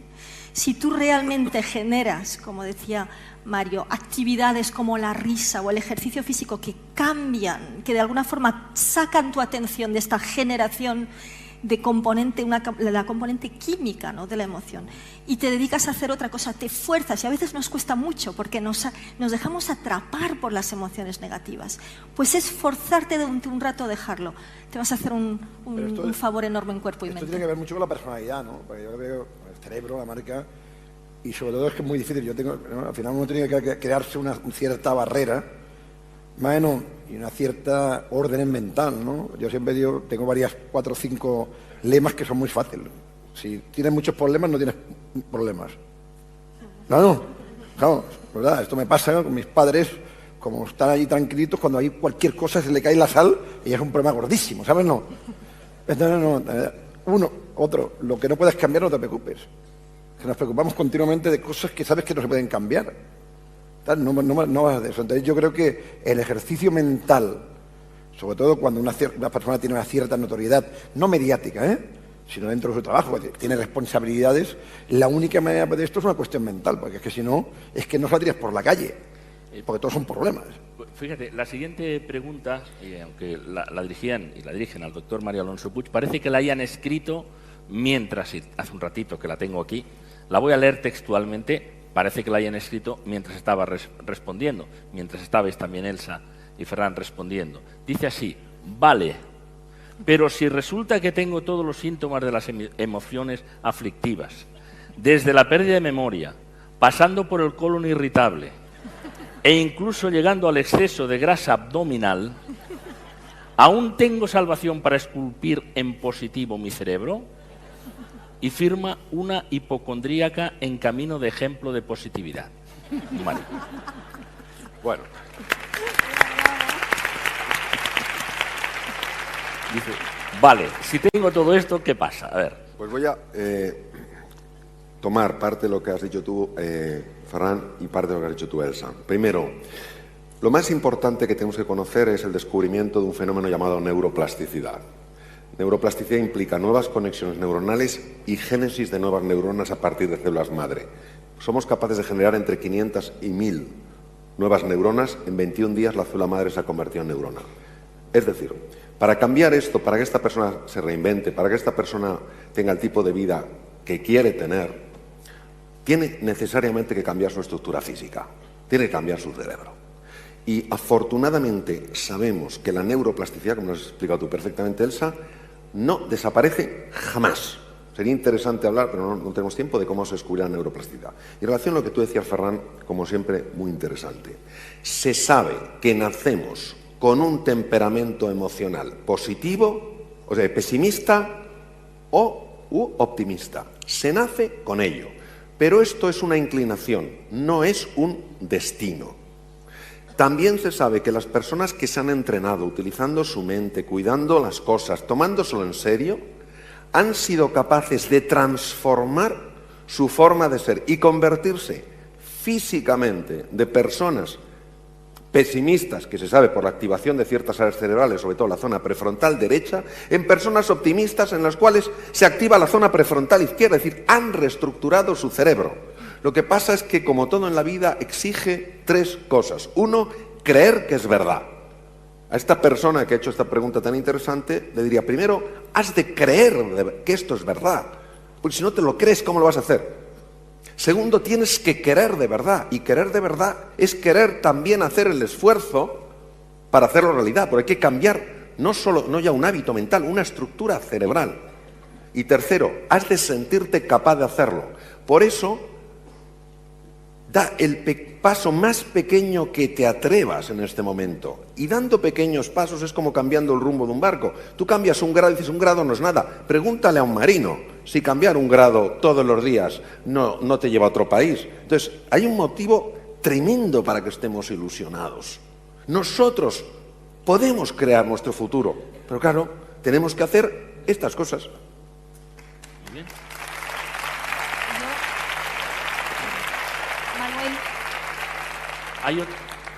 Speaker 6: si tú realmente generas, como decía Mario, actividades como la risa o el ejercicio físico que cambian, que de alguna forma sacan tu atención de esta generación de componente, la componente química, ¿no?, de la emoción, y te dedicas a hacer otra cosa, te fuerzas, y a veces nos cuesta mucho porque nos dejamos atrapar por las emociones negativas, pues es forzarte durante un rato a dejarlo. Te vas a hacer un favor enorme en cuerpo y mente.
Speaker 3: Esto tiene que ver mucho con la personalidad, ¿no? Porque yo veo el cerebro, la marca, y sobre todo es que es muy difícil. ¿No? Al final uno tiene que crearse una cierta barrera, más o menos, y una cierta orden mental, ¿no? Yo siempre digo, tengo 4 o 5 lemas que son muy fáciles. Si tienes muchos problemas, no tienes problemas. Claro, ¿verdad? Esto me pasa con mis padres, como están allí tranquilitos, cuando hay cualquier cosa se le cae la sal y es un problema gordísimo, ¿sabes? No. Otro, lo que no puedes cambiar no te preocupes. Que nos preocupamos continuamente de cosas que sabes que no se pueden cambiar. No vas de eso. Entonces yo creo que el ejercicio mental, sobre todo cuando una persona tiene una cierta notoriedad, no mediática, sino dentro de su trabajo, porque tiene responsabilidades. La única manera de esto es una cuestión mental, porque es que si no, es que no saldrías por la calle, porque todos son problemas.
Speaker 1: Fíjate, la siguiente pregunta, aunque la dirigían y la dirigen al doctor Mario Alonso Puig, parece que la hayan escrito mientras, hace un ratito que la tengo aquí, la voy a leer textualmente, parece que la hayan escrito mientras estaba respondiendo, mientras estabais también Elsa y Ferran respondiendo. Dice así: vale, pero si resulta que tengo todos los síntomas de las emociones aflictivas, desde la pérdida de memoria, pasando por el colon irritable e incluso llegando al exceso de grasa abdominal, ¿aún tengo salvación para esculpir en positivo mi cerebro? Y firma una hipocondríaca en camino de ejemplo de positividad. Mario.
Speaker 5: Bueno.
Speaker 1: Dice, vale, si tengo todo esto, ¿qué pasa? A ver.
Speaker 5: Pues voy a tomar parte de lo que has dicho tú, Ferran, y parte de lo que has dicho tú, Elsa. Primero, lo más importante que tenemos que conocer es el descubrimiento de un fenómeno llamado neuroplasticidad. Neuroplasticidad implica nuevas conexiones neuronales y génesis de nuevas neuronas a partir de células madre. Somos capaces de generar entre 500 y 1000 nuevas neuronas. En 21 días la célula madre se ha convertido en neurona. Es decir, para cambiar esto, para que esta persona se reinvente, para que esta persona tenga el tipo de vida que quiere tener, tiene necesariamente que cambiar su estructura física, tiene que cambiar su cerebro. Y afortunadamente sabemos que la neuroplasticidad, como nos has explicado tú perfectamente, Elsa, no desaparece jamás. Sería interesante hablar, pero no tenemos tiempo, de cómo se descubre la neuroplasticidad. Y en relación a lo que tú decías, Ferran, como siempre, muy interesante. Se sabe que nacemos con un temperamento emocional positivo, o sea, pesimista u optimista. Se nace con ello. Pero esto es una inclinación, no es un destino. También se sabe que las personas que se han entrenado utilizando su mente, cuidando las cosas, tomándoselo en serio, han sido capaces de transformar su forma de ser y convertirse físicamente de personas pesimistas, que se sabe por la activación de ciertas áreas cerebrales, sobre todo la zona prefrontal derecha, en personas optimistas en las cuales se activa la zona prefrontal izquierda, es decir, han reestructurado su cerebro. Lo que pasa es que, como todo en la vida, exige tres cosas. Uno, creer que es verdad. A esta persona que ha hecho esta pregunta tan interesante, le diría, primero, has de creer que esto es verdad. Porque si no te lo crees, ¿cómo lo vas a hacer? Segundo, tienes que querer de verdad. Y querer de verdad es querer también hacer el esfuerzo para hacerlo realidad. Porque hay que cambiar no ya un hábito mental, una estructura cerebral. Y tercero, has de sentirte capaz de hacerlo. Por eso, da el paso más pequeño que te atrevas en este momento. Y dando pequeños pasos es como cambiando el rumbo de un barco. Tú cambias un grado y dices, un grado no es nada. Pregúntale a un marino si cambiar un grado todos los días no te lleva a otro país. Entonces, hay un motivo tremendo para que estemos ilusionados. Nosotros podemos crear nuestro futuro, pero claro, tenemos que hacer estas cosas.
Speaker 1: Muy bien.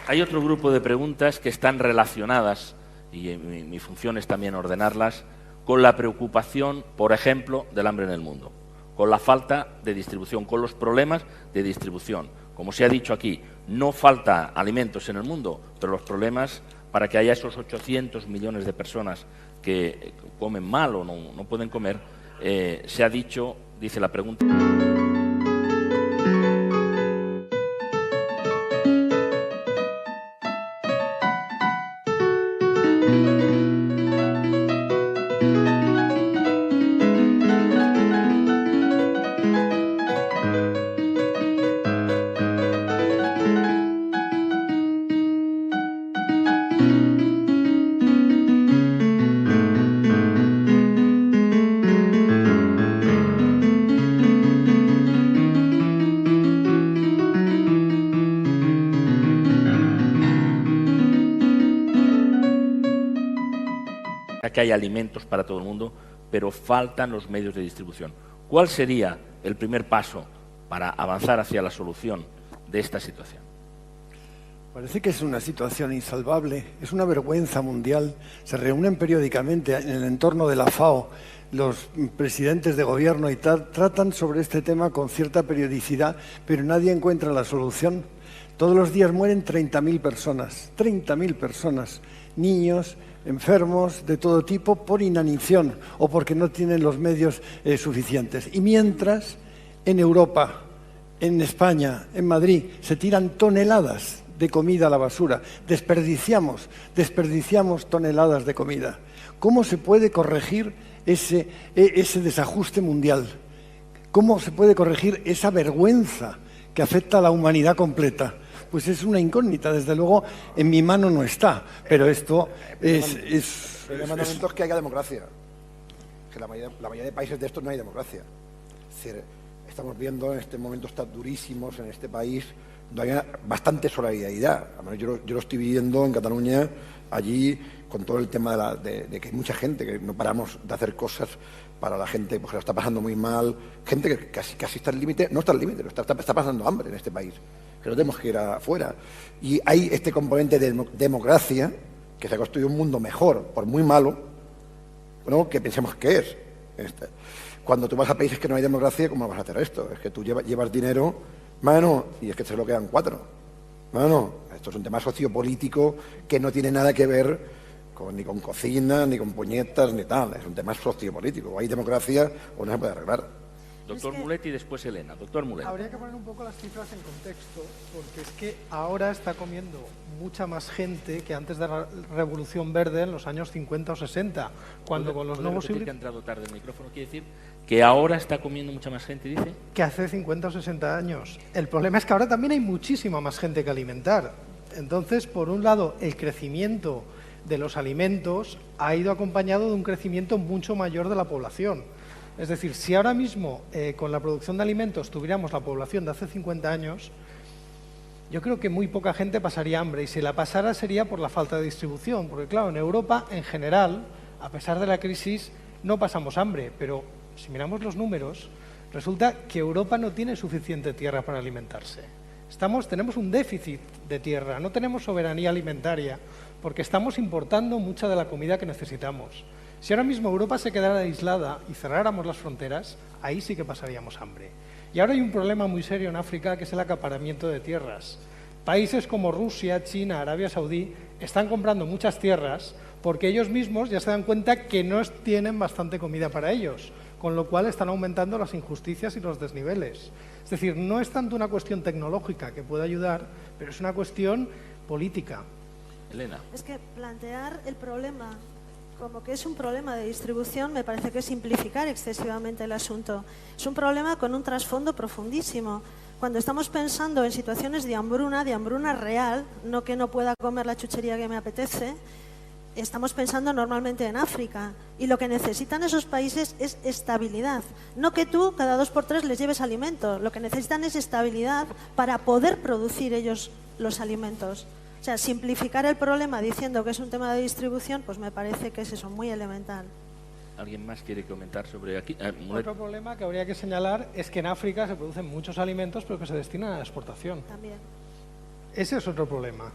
Speaker 1: Hay otro grupo de preguntas que están relacionadas, y mi función es también ordenarlas, con la preocupación, por ejemplo, del hambre en el mundo, con la falta de distribución, con los problemas de distribución. Como se ha dicho aquí, no falta alimentos en el mundo, pero los problemas para que haya esos 800 millones de personas que comen mal o no pueden comer, se ha dicho, dice la pregunta... que hay alimentos para todo el mundo, pero faltan los medios de distribución. ¿Cuál sería el primer paso para avanzar hacia la solución de esta situación?
Speaker 2: Parece que es una situación insalvable, es una vergüenza mundial. Se reúnen periódicamente en el entorno de la FAO los presidentes de gobierno y tratan sobre este tema con cierta periodicidad, pero nadie encuentra la solución. Todos los días mueren 30.000 personas, niños, enfermos de todo tipo por inanición o porque no tienen los medios suficientes. Y mientras, en Europa, en España, en Madrid, se tiran toneladas de comida a la basura. Desperdiciamos toneladas de comida. ¿Cómo se puede corregir ese desajuste mundial? ¿Cómo se puede corregir esa vergüenza que afecta a la humanidad completa? Pues es una incógnita, desde luego en mi mano no está, pero esto
Speaker 3: El mandamiento es que haya democracia. Que la mayoría de países de estos no hay democracia. Es decir, estamos viendo en este momento tan durísimos en este país, donde hay bastante solidaridad. Yo lo estoy viviendo en Cataluña, allí, con todo el tema de que hay mucha gente, que no paramos de hacer cosas para la gente pues, que lo está pasando muy mal. Gente que casi está al límite, no está al límite, está pasando hambre en este país, que no tenemos que ir afuera. Y hay este componente de democracia, que se ha construido un mundo mejor, por muy malo, ¿no? que pensemos que es. Cuando tú vas a países que no hay democracia, ¿cómo vas a hacer esto? Es que tú llevas dinero, mano, y es que se lo quedan 4. Mano, esto es un tema sociopolítico que no tiene nada que ver ni con cocina, ni con puñetas, ni tal. Es un tema sociopolítico. O hay democracia o no se puede arreglar.
Speaker 1: Doctor Mulet y después Elena. Doctor Mulet.
Speaker 4: Habría que poner un poco las cifras en contexto, porque es que ahora está comiendo mucha más gente que antes de la Revolución Verde en los años 50 o 60, cuando con los nuevos
Speaker 1: híbridos... que ha entrado tarde el micrófono, quiere decir que ahora está comiendo mucha más gente, dice.
Speaker 4: Que hace 50 o 60 años. El problema es que ahora también hay muchísima más gente que alimentar. Entonces, por un lado, el crecimiento de los alimentos ha ido acompañado de un crecimiento mucho mayor de la población. Es decir, si ahora mismo con la producción de alimentos tuviéramos la población de hace 50 años, yo creo que muy poca gente pasaría hambre, y si la pasara sería por la falta de distribución, porque claro, en Europa en general, a pesar de la crisis, no pasamos hambre, pero si miramos los números, resulta que Europa no tiene suficiente tierra para alimentarse. Tenemos un déficit de tierra, no tenemos soberanía alimentaria, porque estamos importando mucha de la comida que necesitamos. Si ahora mismo Europa se quedara aislada y cerráramos las fronteras, ahí sí que pasaríamos hambre. Y ahora hay un problema muy serio en África, que es el acaparamiento de tierras. Países como Rusia, China, Arabia Saudí están comprando muchas tierras porque ellos mismos ya se dan cuenta que no tienen bastante comida para ellos, con lo cual están aumentando las injusticias y los desniveles. Es decir, no es tanto una cuestión tecnológica que puede ayudar, pero es una cuestión política.
Speaker 1: Elena.
Speaker 8: Es que plantear el problema como que es un problema de distribución me parece que es simplificar excesivamente el asunto. Es un problema con un trasfondo profundísimo. Cuando estamos pensando en situaciones de hambruna real, no que no pueda comer la chuchería que me apetece, estamos pensando normalmente en África, y lo que necesitan esos países es estabilidad. No que tú cada 2 por 3 les lleves alimentos, lo que necesitan es estabilidad para poder producir ellos los alimentos. O sea, simplificar el problema diciendo que es un tema de distribución, pues me parece que es eso, muy elemental.
Speaker 1: ¿Alguien más quiere comentar sobre aquí?
Speaker 4: Otro problema que habría que señalar es que en África se producen muchos alimentos, pero que se destinan a la exportación.
Speaker 8: También.
Speaker 4: Ese es otro problema.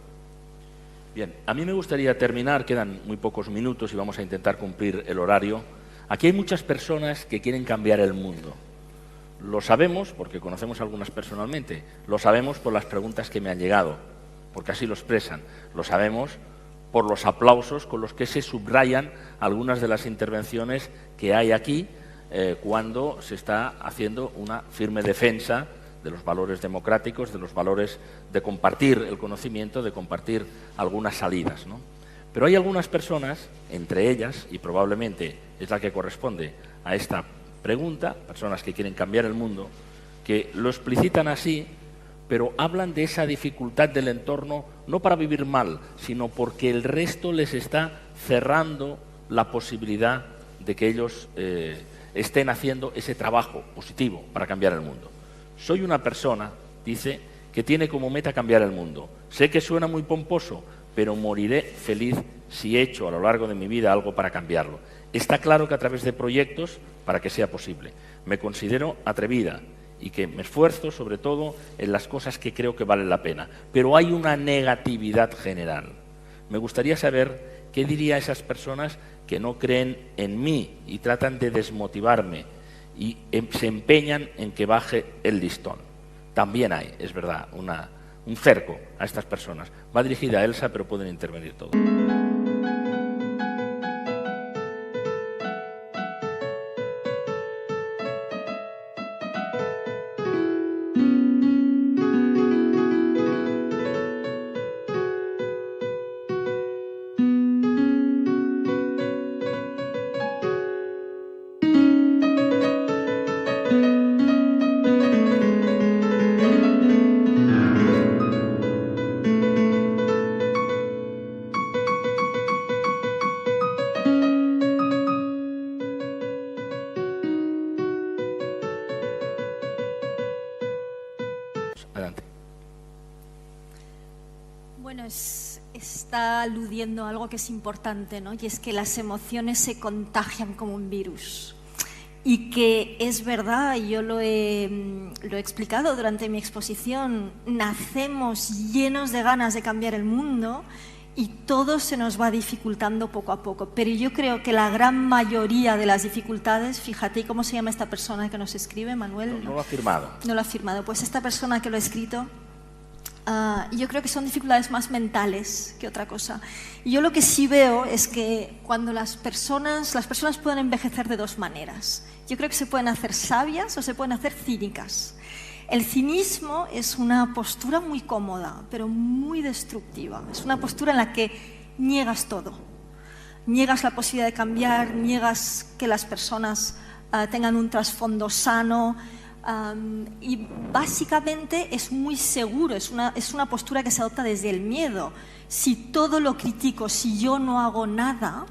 Speaker 1: Bien, a mí me gustaría terminar, quedan muy pocos minutos y vamos a intentar cumplir el horario. Aquí hay muchas personas que quieren cambiar el mundo. Lo sabemos porque conocemos a algunas personalmente, lo sabemos por las preguntas que me han llegado, porque así lo expresan. Lo sabemos por los aplausos con los que se subrayan algunas de las intervenciones que hay aquí cuando se está haciendo una firme defensa de los valores democráticos, de los valores de compartir el conocimiento, de compartir algunas salidas, ¿no? Pero hay algunas personas, entre ellas, y probablemente es la que corresponde a esta pregunta, personas que quieren cambiar el mundo, que lo explicitan así, pero hablan de esa dificultad del entorno no para vivir mal, sino porque el resto les está cerrando la posibilidad de que ellos estén haciendo ese trabajo positivo para cambiar el mundo. Soy una persona, dice, que tiene como meta cambiar el mundo. Sé que suena muy pomposo, pero moriré feliz si he hecho a lo largo de mi vida algo para cambiarlo. Está claro que a través de proyectos para que sea posible. Me considero atrevida y que me esfuerzo sobre todo en las cosas que creo que valen la pena. Pero hay una negatividad general. Me gustaría saber qué diría a esas personas que no creen en mí y tratan de desmotivarme y se empeñan en que baje el listón. También hay, es verdad, un cerco a estas personas. Va dirigida a Elsa, pero pueden intervenir todos. Adelante.
Speaker 6: Bueno, está aludiendo a algo que es importante, ¿no? Y es que las emociones se contagian como un virus. Y que es verdad, y yo lo he explicado durante mi exposición, nacemos llenos de ganas de cambiar el mundo y todo se nos va dificultando poco a poco. Pero yo creo que la gran mayoría de las dificultades, fíjate, ¿cómo se llama esta persona que nos escribe, Manuel?
Speaker 1: No lo ha firmado.
Speaker 6: No lo ha firmado. Pues esta persona que lo ha escrito, yo creo que son dificultades más mentales que otra cosa. Y yo lo que sí veo es que cuando las personas pueden envejecer de dos maneras. Yo creo que se pueden hacer sabias o se pueden hacer cínicas. El cinismo es una postura muy cómoda, pero muy destructiva. Es una postura en la que niegas todo. Niegas la posibilidad de cambiar, niegas que las personas tengan un trasfondo sano. Y básicamente es muy seguro, es una postura que se adopta desde el miedo. Si todo lo critico, si yo no hago nada,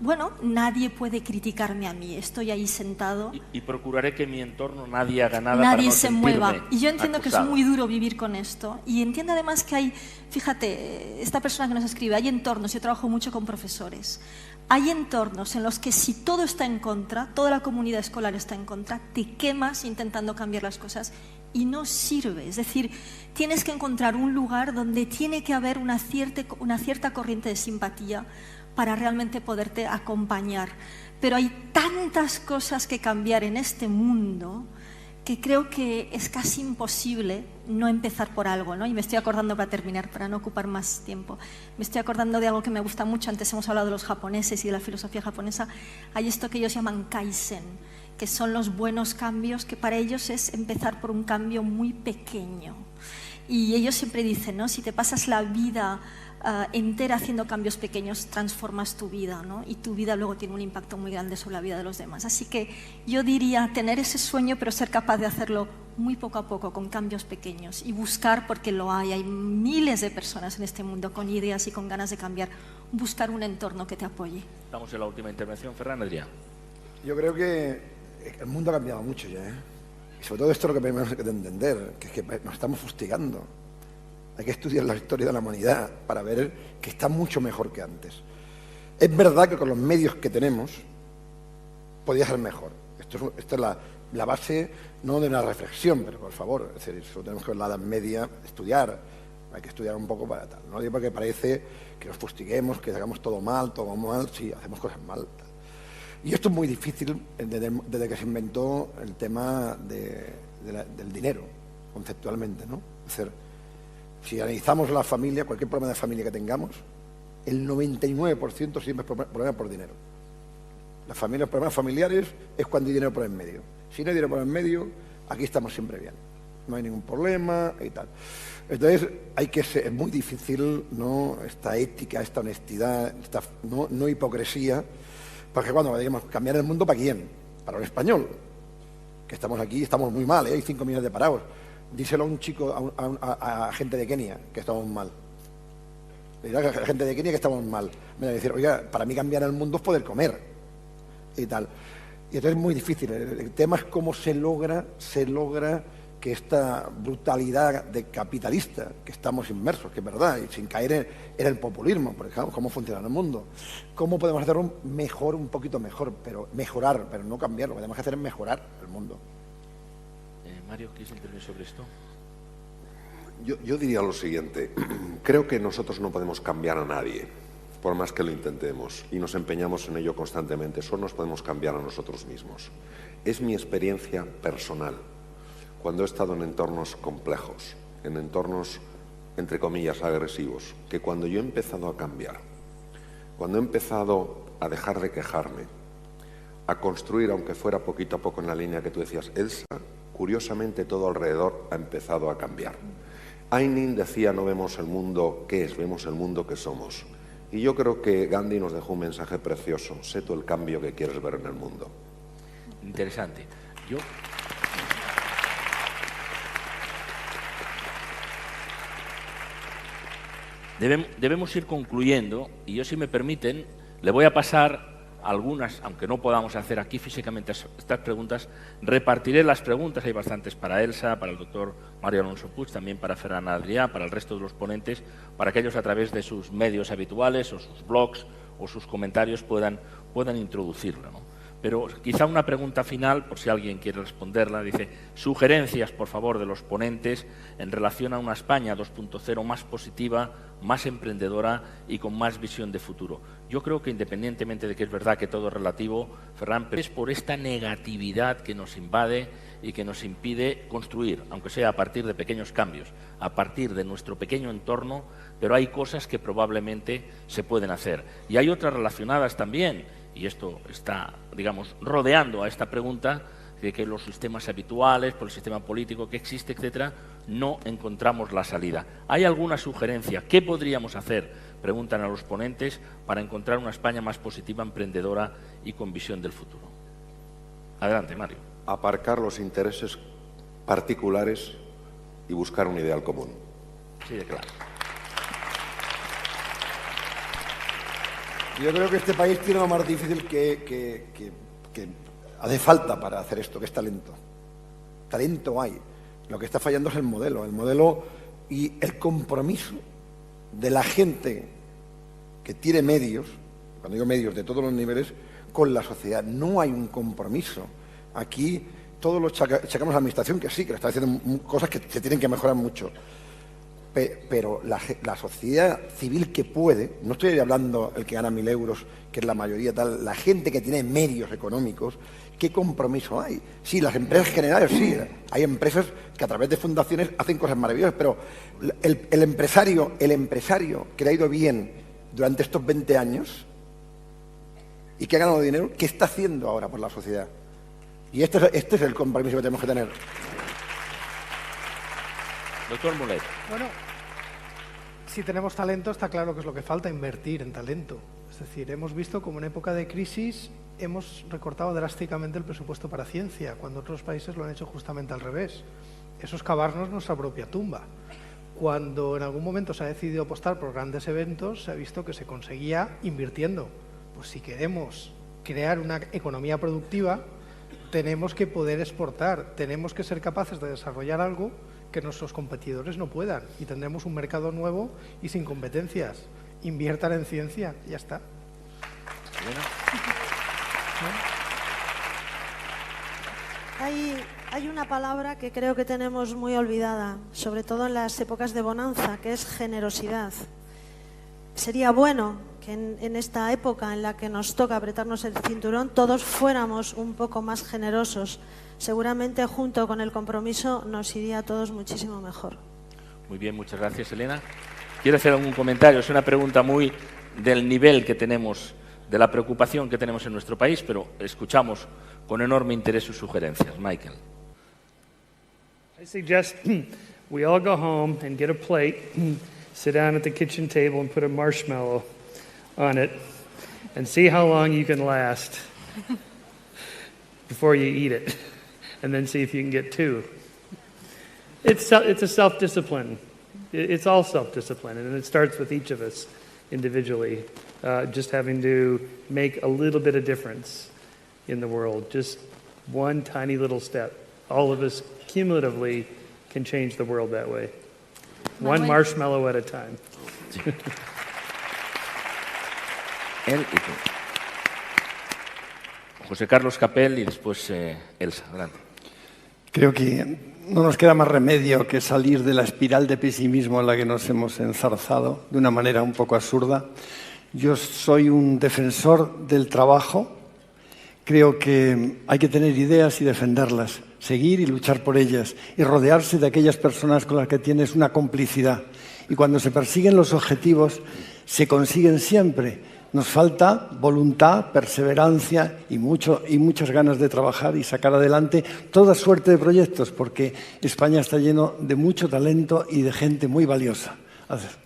Speaker 6: bueno, nadie puede criticarme a mí, estoy ahí sentado.
Speaker 1: Y procuraré que en mi entorno nadie haga nada
Speaker 6: nadie
Speaker 1: para no
Speaker 6: se mueva. Y yo entiendo
Speaker 1: acusado.
Speaker 6: que es muy duro vivir con esto. Y entiendo además que hay, fíjate, esta persona que nos escribe, hay entornos, yo trabajo mucho con profesores, hay entornos en los que si todo está en contra, toda la comunidad escolar está en contra, te quemas intentando cambiar las cosas y no sirve. Es decir, tienes que encontrar un lugar donde tiene que haber una cierta corriente de simpatía para realmente poderte acompañar. Pero hay tantas cosas que cambiar en este mundo que creo que es casi imposible no empezar por algo, ¿no? Y me estoy acordando, para terminar, para no ocupar más tiempo, me estoy acordando de algo que me gusta mucho. Antes hemos hablado de los japoneses y de la filosofía japonesa. Hay esto que ellos llaman kaizen, que son los buenos cambios, que para ellos es empezar por un cambio muy pequeño. Y ellos siempre dicen, ¿no? Si te pasas la vida entera haciendo cambios pequeños, transformas tu vida, ¿no? Y tu vida luego tiene un impacto muy grande sobre la vida de los demás. Así que yo diría tener ese sueño, pero ser capaz de hacerlo muy poco a poco, con cambios pequeños, y buscar, porque lo hay miles de personas en este mundo con ideas y con ganas de cambiar, buscar un entorno que te apoye.
Speaker 1: Estamos en la última intervención. Ferran Adrià.
Speaker 3: Yo creo que el mundo ha cambiado mucho ya, ¿eh? Y sobre todo esto es lo que tenemos que entender, que es que nos estamos fustigando. Hay que estudiar la historia de la humanidad para ver que está mucho mejor que antes. Es verdad que con los medios que tenemos podía ser mejor. Esto es la base, no de una reflexión, pero por favor, es decir, eso tenemos que ver la Edad Media, estudiar. Hay que estudiar un poco para tal. No digo porque parece que nos fustiguemos, que hagamos todo mal, sí, hacemos cosas mal. Tal. Y esto es muy difícil desde que se inventó el tema del dinero, conceptualmente, ¿no? Es decir, si analizamos la familia, cualquier problema de familia que tengamos, el 99% siempre es problema por dinero. Los problemas familiares es cuando hay dinero por en medio. Si no hay dinero por en medio, aquí estamos siempre bien. No hay ningún problema y tal. Entonces, es muy difícil, ¿no?, esta ética, esta honestidad, esta no hipocresía, porque cuando digamos cambiar el mundo, ¿para quién? Para un español, que estamos aquí, estamos muy mal, ¿eh? Hay 5 millones de parados. Díselo a un chico, a gente de Kenia, que estamos mal. Le dirá a la gente de Kenia que estamos mal. Me va a decir, oiga, para mí cambiar el mundo es poder comer. Y tal. Y entonces es muy difícil. El tema es cómo se logra que esta brutalidad de capitalista que estamos inmersos, que es verdad, y sin caer en el populismo, por ejemplo, cómo funciona el mundo. ¿Cómo podemos hacerlo mejor, un poquito mejor, pero mejorar, pero no cambiarlo? Lo que tenemos que hacer es mejorar el mundo.
Speaker 1: Mario, ¿quieres intervenir sobre esto?
Speaker 5: Yo diría lo siguiente. Creo que nosotros no podemos cambiar a nadie, por más que lo intentemos, y nos empeñamos en ello constantemente. Solo nos podemos cambiar a nosotros mismos. Es mi experiencia personal. Cuando he estado en entornos complejos, en entornos, entre comillas, agresivos, que cuando yo he empezado a cambiar, cuando he empezado a dejar de quejarme, a construir, aunque fuera poquito a poco en la línea que tú decías, Elsa, curiosamente todo alrededor ha empezado a cambiar. Aynin decía, no vemos el mundo que es, vemos el mundo que somos. Y yo creo que Gandhi nos dejó un mensaje precioso. Sé tú el cambio que quieres ver en el mundo.
Speaker 1: Interesante. Debemos ir concluyendo, y yo, si me permiten, le voy a pasar algunas, aunque no podamos hacer aquí físicamente estas preguntas, repartiré las preguntas, hay bastantes para Elsa, para el doctor Mario Alonso Puig, también para Ferran Adrià, para el resto de los ponentes, para que ellos a través de sus medios habituales o sus blogs o sus comentarios puedan introducirla, ¿no? Pero quizá una pregunta final, por si alguien quiere responderla, dice, sugerencias, por favor, de los ponentes en relación a una España 2.0 más positiva, más emprendedora y con más visión de futuro. Yo creo que, independientemente de que es verdad que todo es relativo, Ferran, pero es por esta negatividad que nos invade y que nos impide construir, aunque sea a partir de pequeños cambios, a partir de nuestro pequeño entorno, pero hay cosas que probablemente se pueden hacer. Y hay otras relacionadas también, y esto está, digamos, rodeando a esta pregunta, de que los sistemas habituales, por el sistema político que existe, etcétera, no encontramos la salida. ¿Hay alguna sugerencia? ¿Qué podríamos hacer? Preguntan a los ponentes, para encontrar una España más positiva, emprendedora y con visión del futuro. Adelante, Mario.
Speaker 5: Aparcar los intereses particulares y buscar un ideal común.
Speaker 1: Sí, de claro.
Speaker 3: Yo creo que este país tiene lo más difícil que hace falta para hacer esto, que es talento. Talento hay. Lo que está fallando es el modelo y el compromiso de la gente que tiene medios, cuando digo medios de todos los niveles, con la sociedad. No hay un compromiso. Aquí todos los achacamos a la administración, que sí, que está haciendo cosas que se tienen que mejorar mucho. Pero la sociedad civil que puede, no estoy hablando el que gana 1.000 euros, que es la mayoría tal, la gente que tiene medios económicos, ¿qué compromiso hay? Sí, las empresas generales, sí, hay empresas que a través de fundaciones hacen cosas maravillosas, pero el empresario que le ha ido bien durante estos 20 años y que ha ganado dinero, ¿qué está haciendo ahora por la sociedad? Y este es el compromiso que tenemos que tener.
Speaker 1: Doctor Mulet.
Speaker 4: Bueno, si tenemos talento, está claro que es lo que falta, invertir en talento. Es decir, hemos visto como en época de crisis hemos recortado drásticamente el presupuesto para ciencia, cuando otros países lo han hecho justamente al revés. Eso es cavarnos nuestra propia tumba. Cuando en algún momento se ha decidido apostar por grandes eventos, se ha visto que se conseguía invirtiendo. Pues si queremos crear una economía productiva, tenemos que poder exportar, tenemos que ser capaces de desarrollar algo que nuestros competidores no puedan, y tendremos un mercado nuevo y sin competencias. Inviertan en ciencia, ya está.
Speaker 8: Hay una palabra que creo que tenemos muy olvidada, sobre todo en las épocas de bonanza, que es generosidad. Sería bueno que en esta época en la que nos toca apretarnos el cinturón, todos fuéramos un poco más generosos. Seguramente junto con el compromiso nos iría a todos muchísimo mejor.
Speaker 1: Muy bien, muchas gracias, Elena. ¿Quiere hacer algún comentario? Es una pregunta muy del nivel que tenemos, de la preocupación que tenemos en nuestro país, pero escuchamos con enorme interés sus sugerencias. Michael.
Speaker 7: I suggest we all go home and get a plate, sit down at the kitchen table and put a marshmallow on it and see how long you can last before you eat it, and then see if you can get two. It's a self-discipline. It's all self-discipline, and it starts with each of us individually, just having to make a little bit of difference in the world, just one tiny little step. All of us cumulatively can change the world that way. One marshmallow at a time.
Speaker 1: Él y tú. José Carlos Capel y después Elsa. Adelante.
Speaker 2: Creo que no nos queda más remedio que salir de la espiral de pesimismo en la que nos hemos enzarzado de una manera un poco absurda. Yo soy un defensor del trabajo. Creo que hay que tener ideas y defenderlas, seguir y luchar por ellas y rodearse de aquellas personas con las que tienes una complicidad. Y cuando se persiguen los objetivos, se consiguen siempre. Nos falta voluntad, perseverancia y muchas ganas de trabajar y sacar adelante toda suerte de proyectos, porque España está lleno de mucho talento y de gente muy valiosa. Gracias.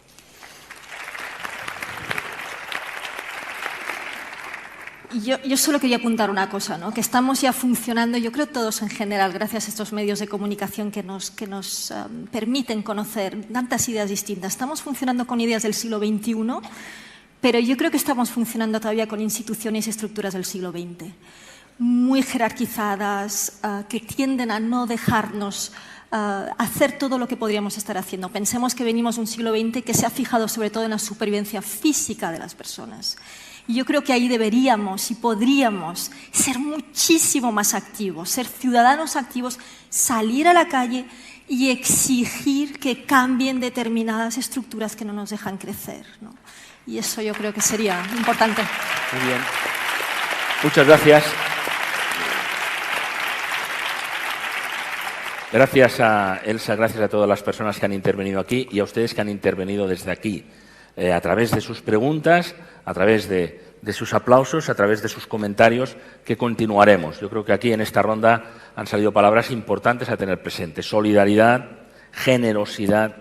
Speaker 6: Yo solo quería apuntar una cosa, ¿no? Que estamos ya funcionando, yo creo todos en general, gracias a estos medios de comunicación que nos permiten conocer tantas ideas distintas. Estamos funcionando con ideas del siglo XXI, pero yo creo que estamos funcionando todavía con instituciones y estructuras del siglo XX, muy jerarquizadas, que tienden a no dejarnos hacer todo lo que podríamos estar haciendo. Pensemos que venimos de un siglo XX que se ha fijado sobre todo en la supervivencia física de las personas. Y yo creo que ahí deberíamos y podríamos ser muchísimo más activos, ser ciudadanos activos, salir a la calle y exigir que cambien determinadas estructuras que no nos dejan crecer, ¿no? Y eso yo creo que sería importante.
Speaker 1: Muy bien. Muchas gracias. Gracias a Elsa, gracias a todas las personas que han intervenido aquí y a ustedes que han intervenido desde aquí, a través de sus preguntas, a través de sus aplausos, a través de sus comentarios, que continuaremos. Yo creo que aquí en esta ronda han salido palabras importantes a tener presentes. Solidaridad, generosidad,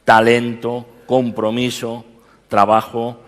Speaker 1: talento, compromiso, trabajo.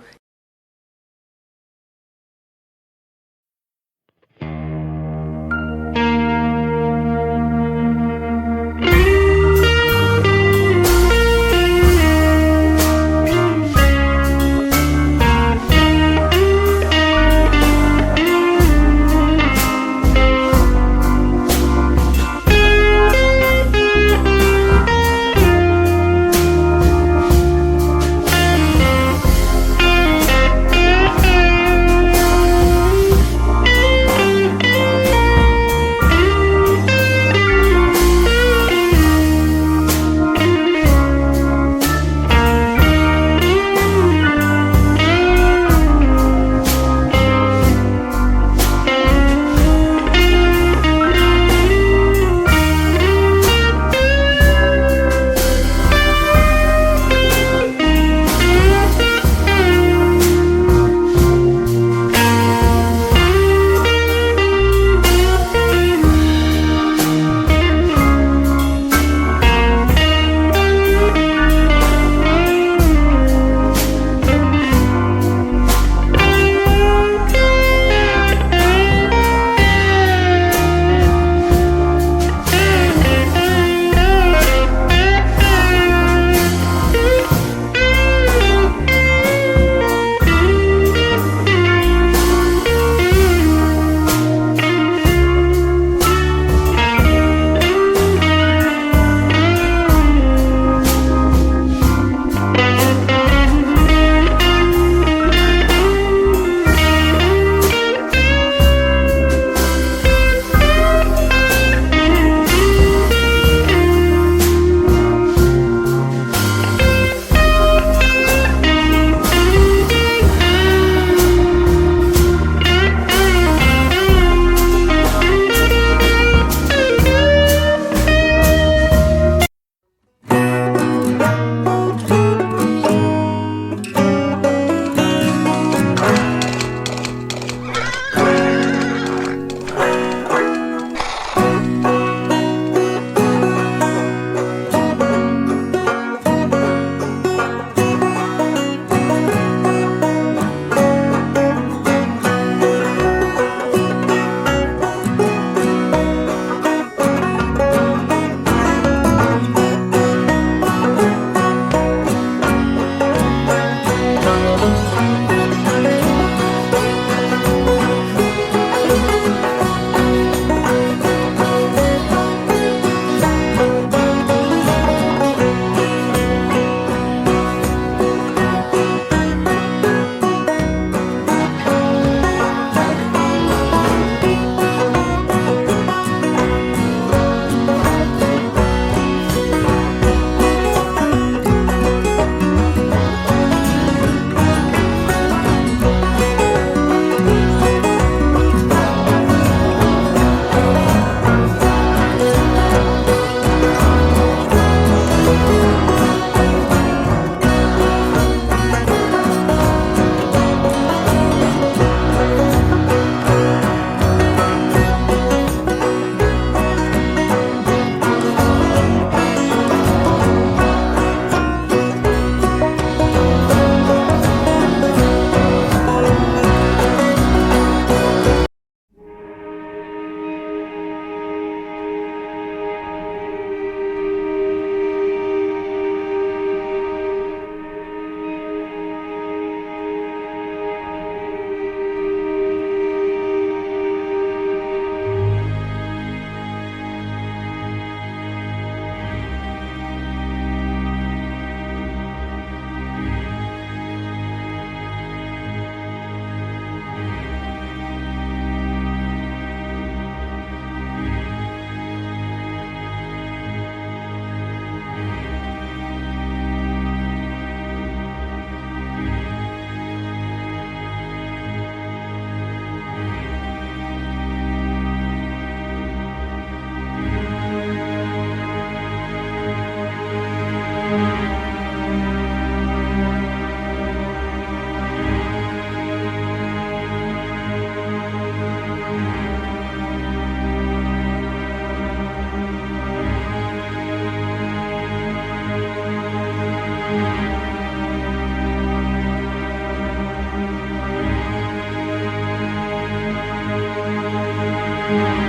Speaker 6: Gracias.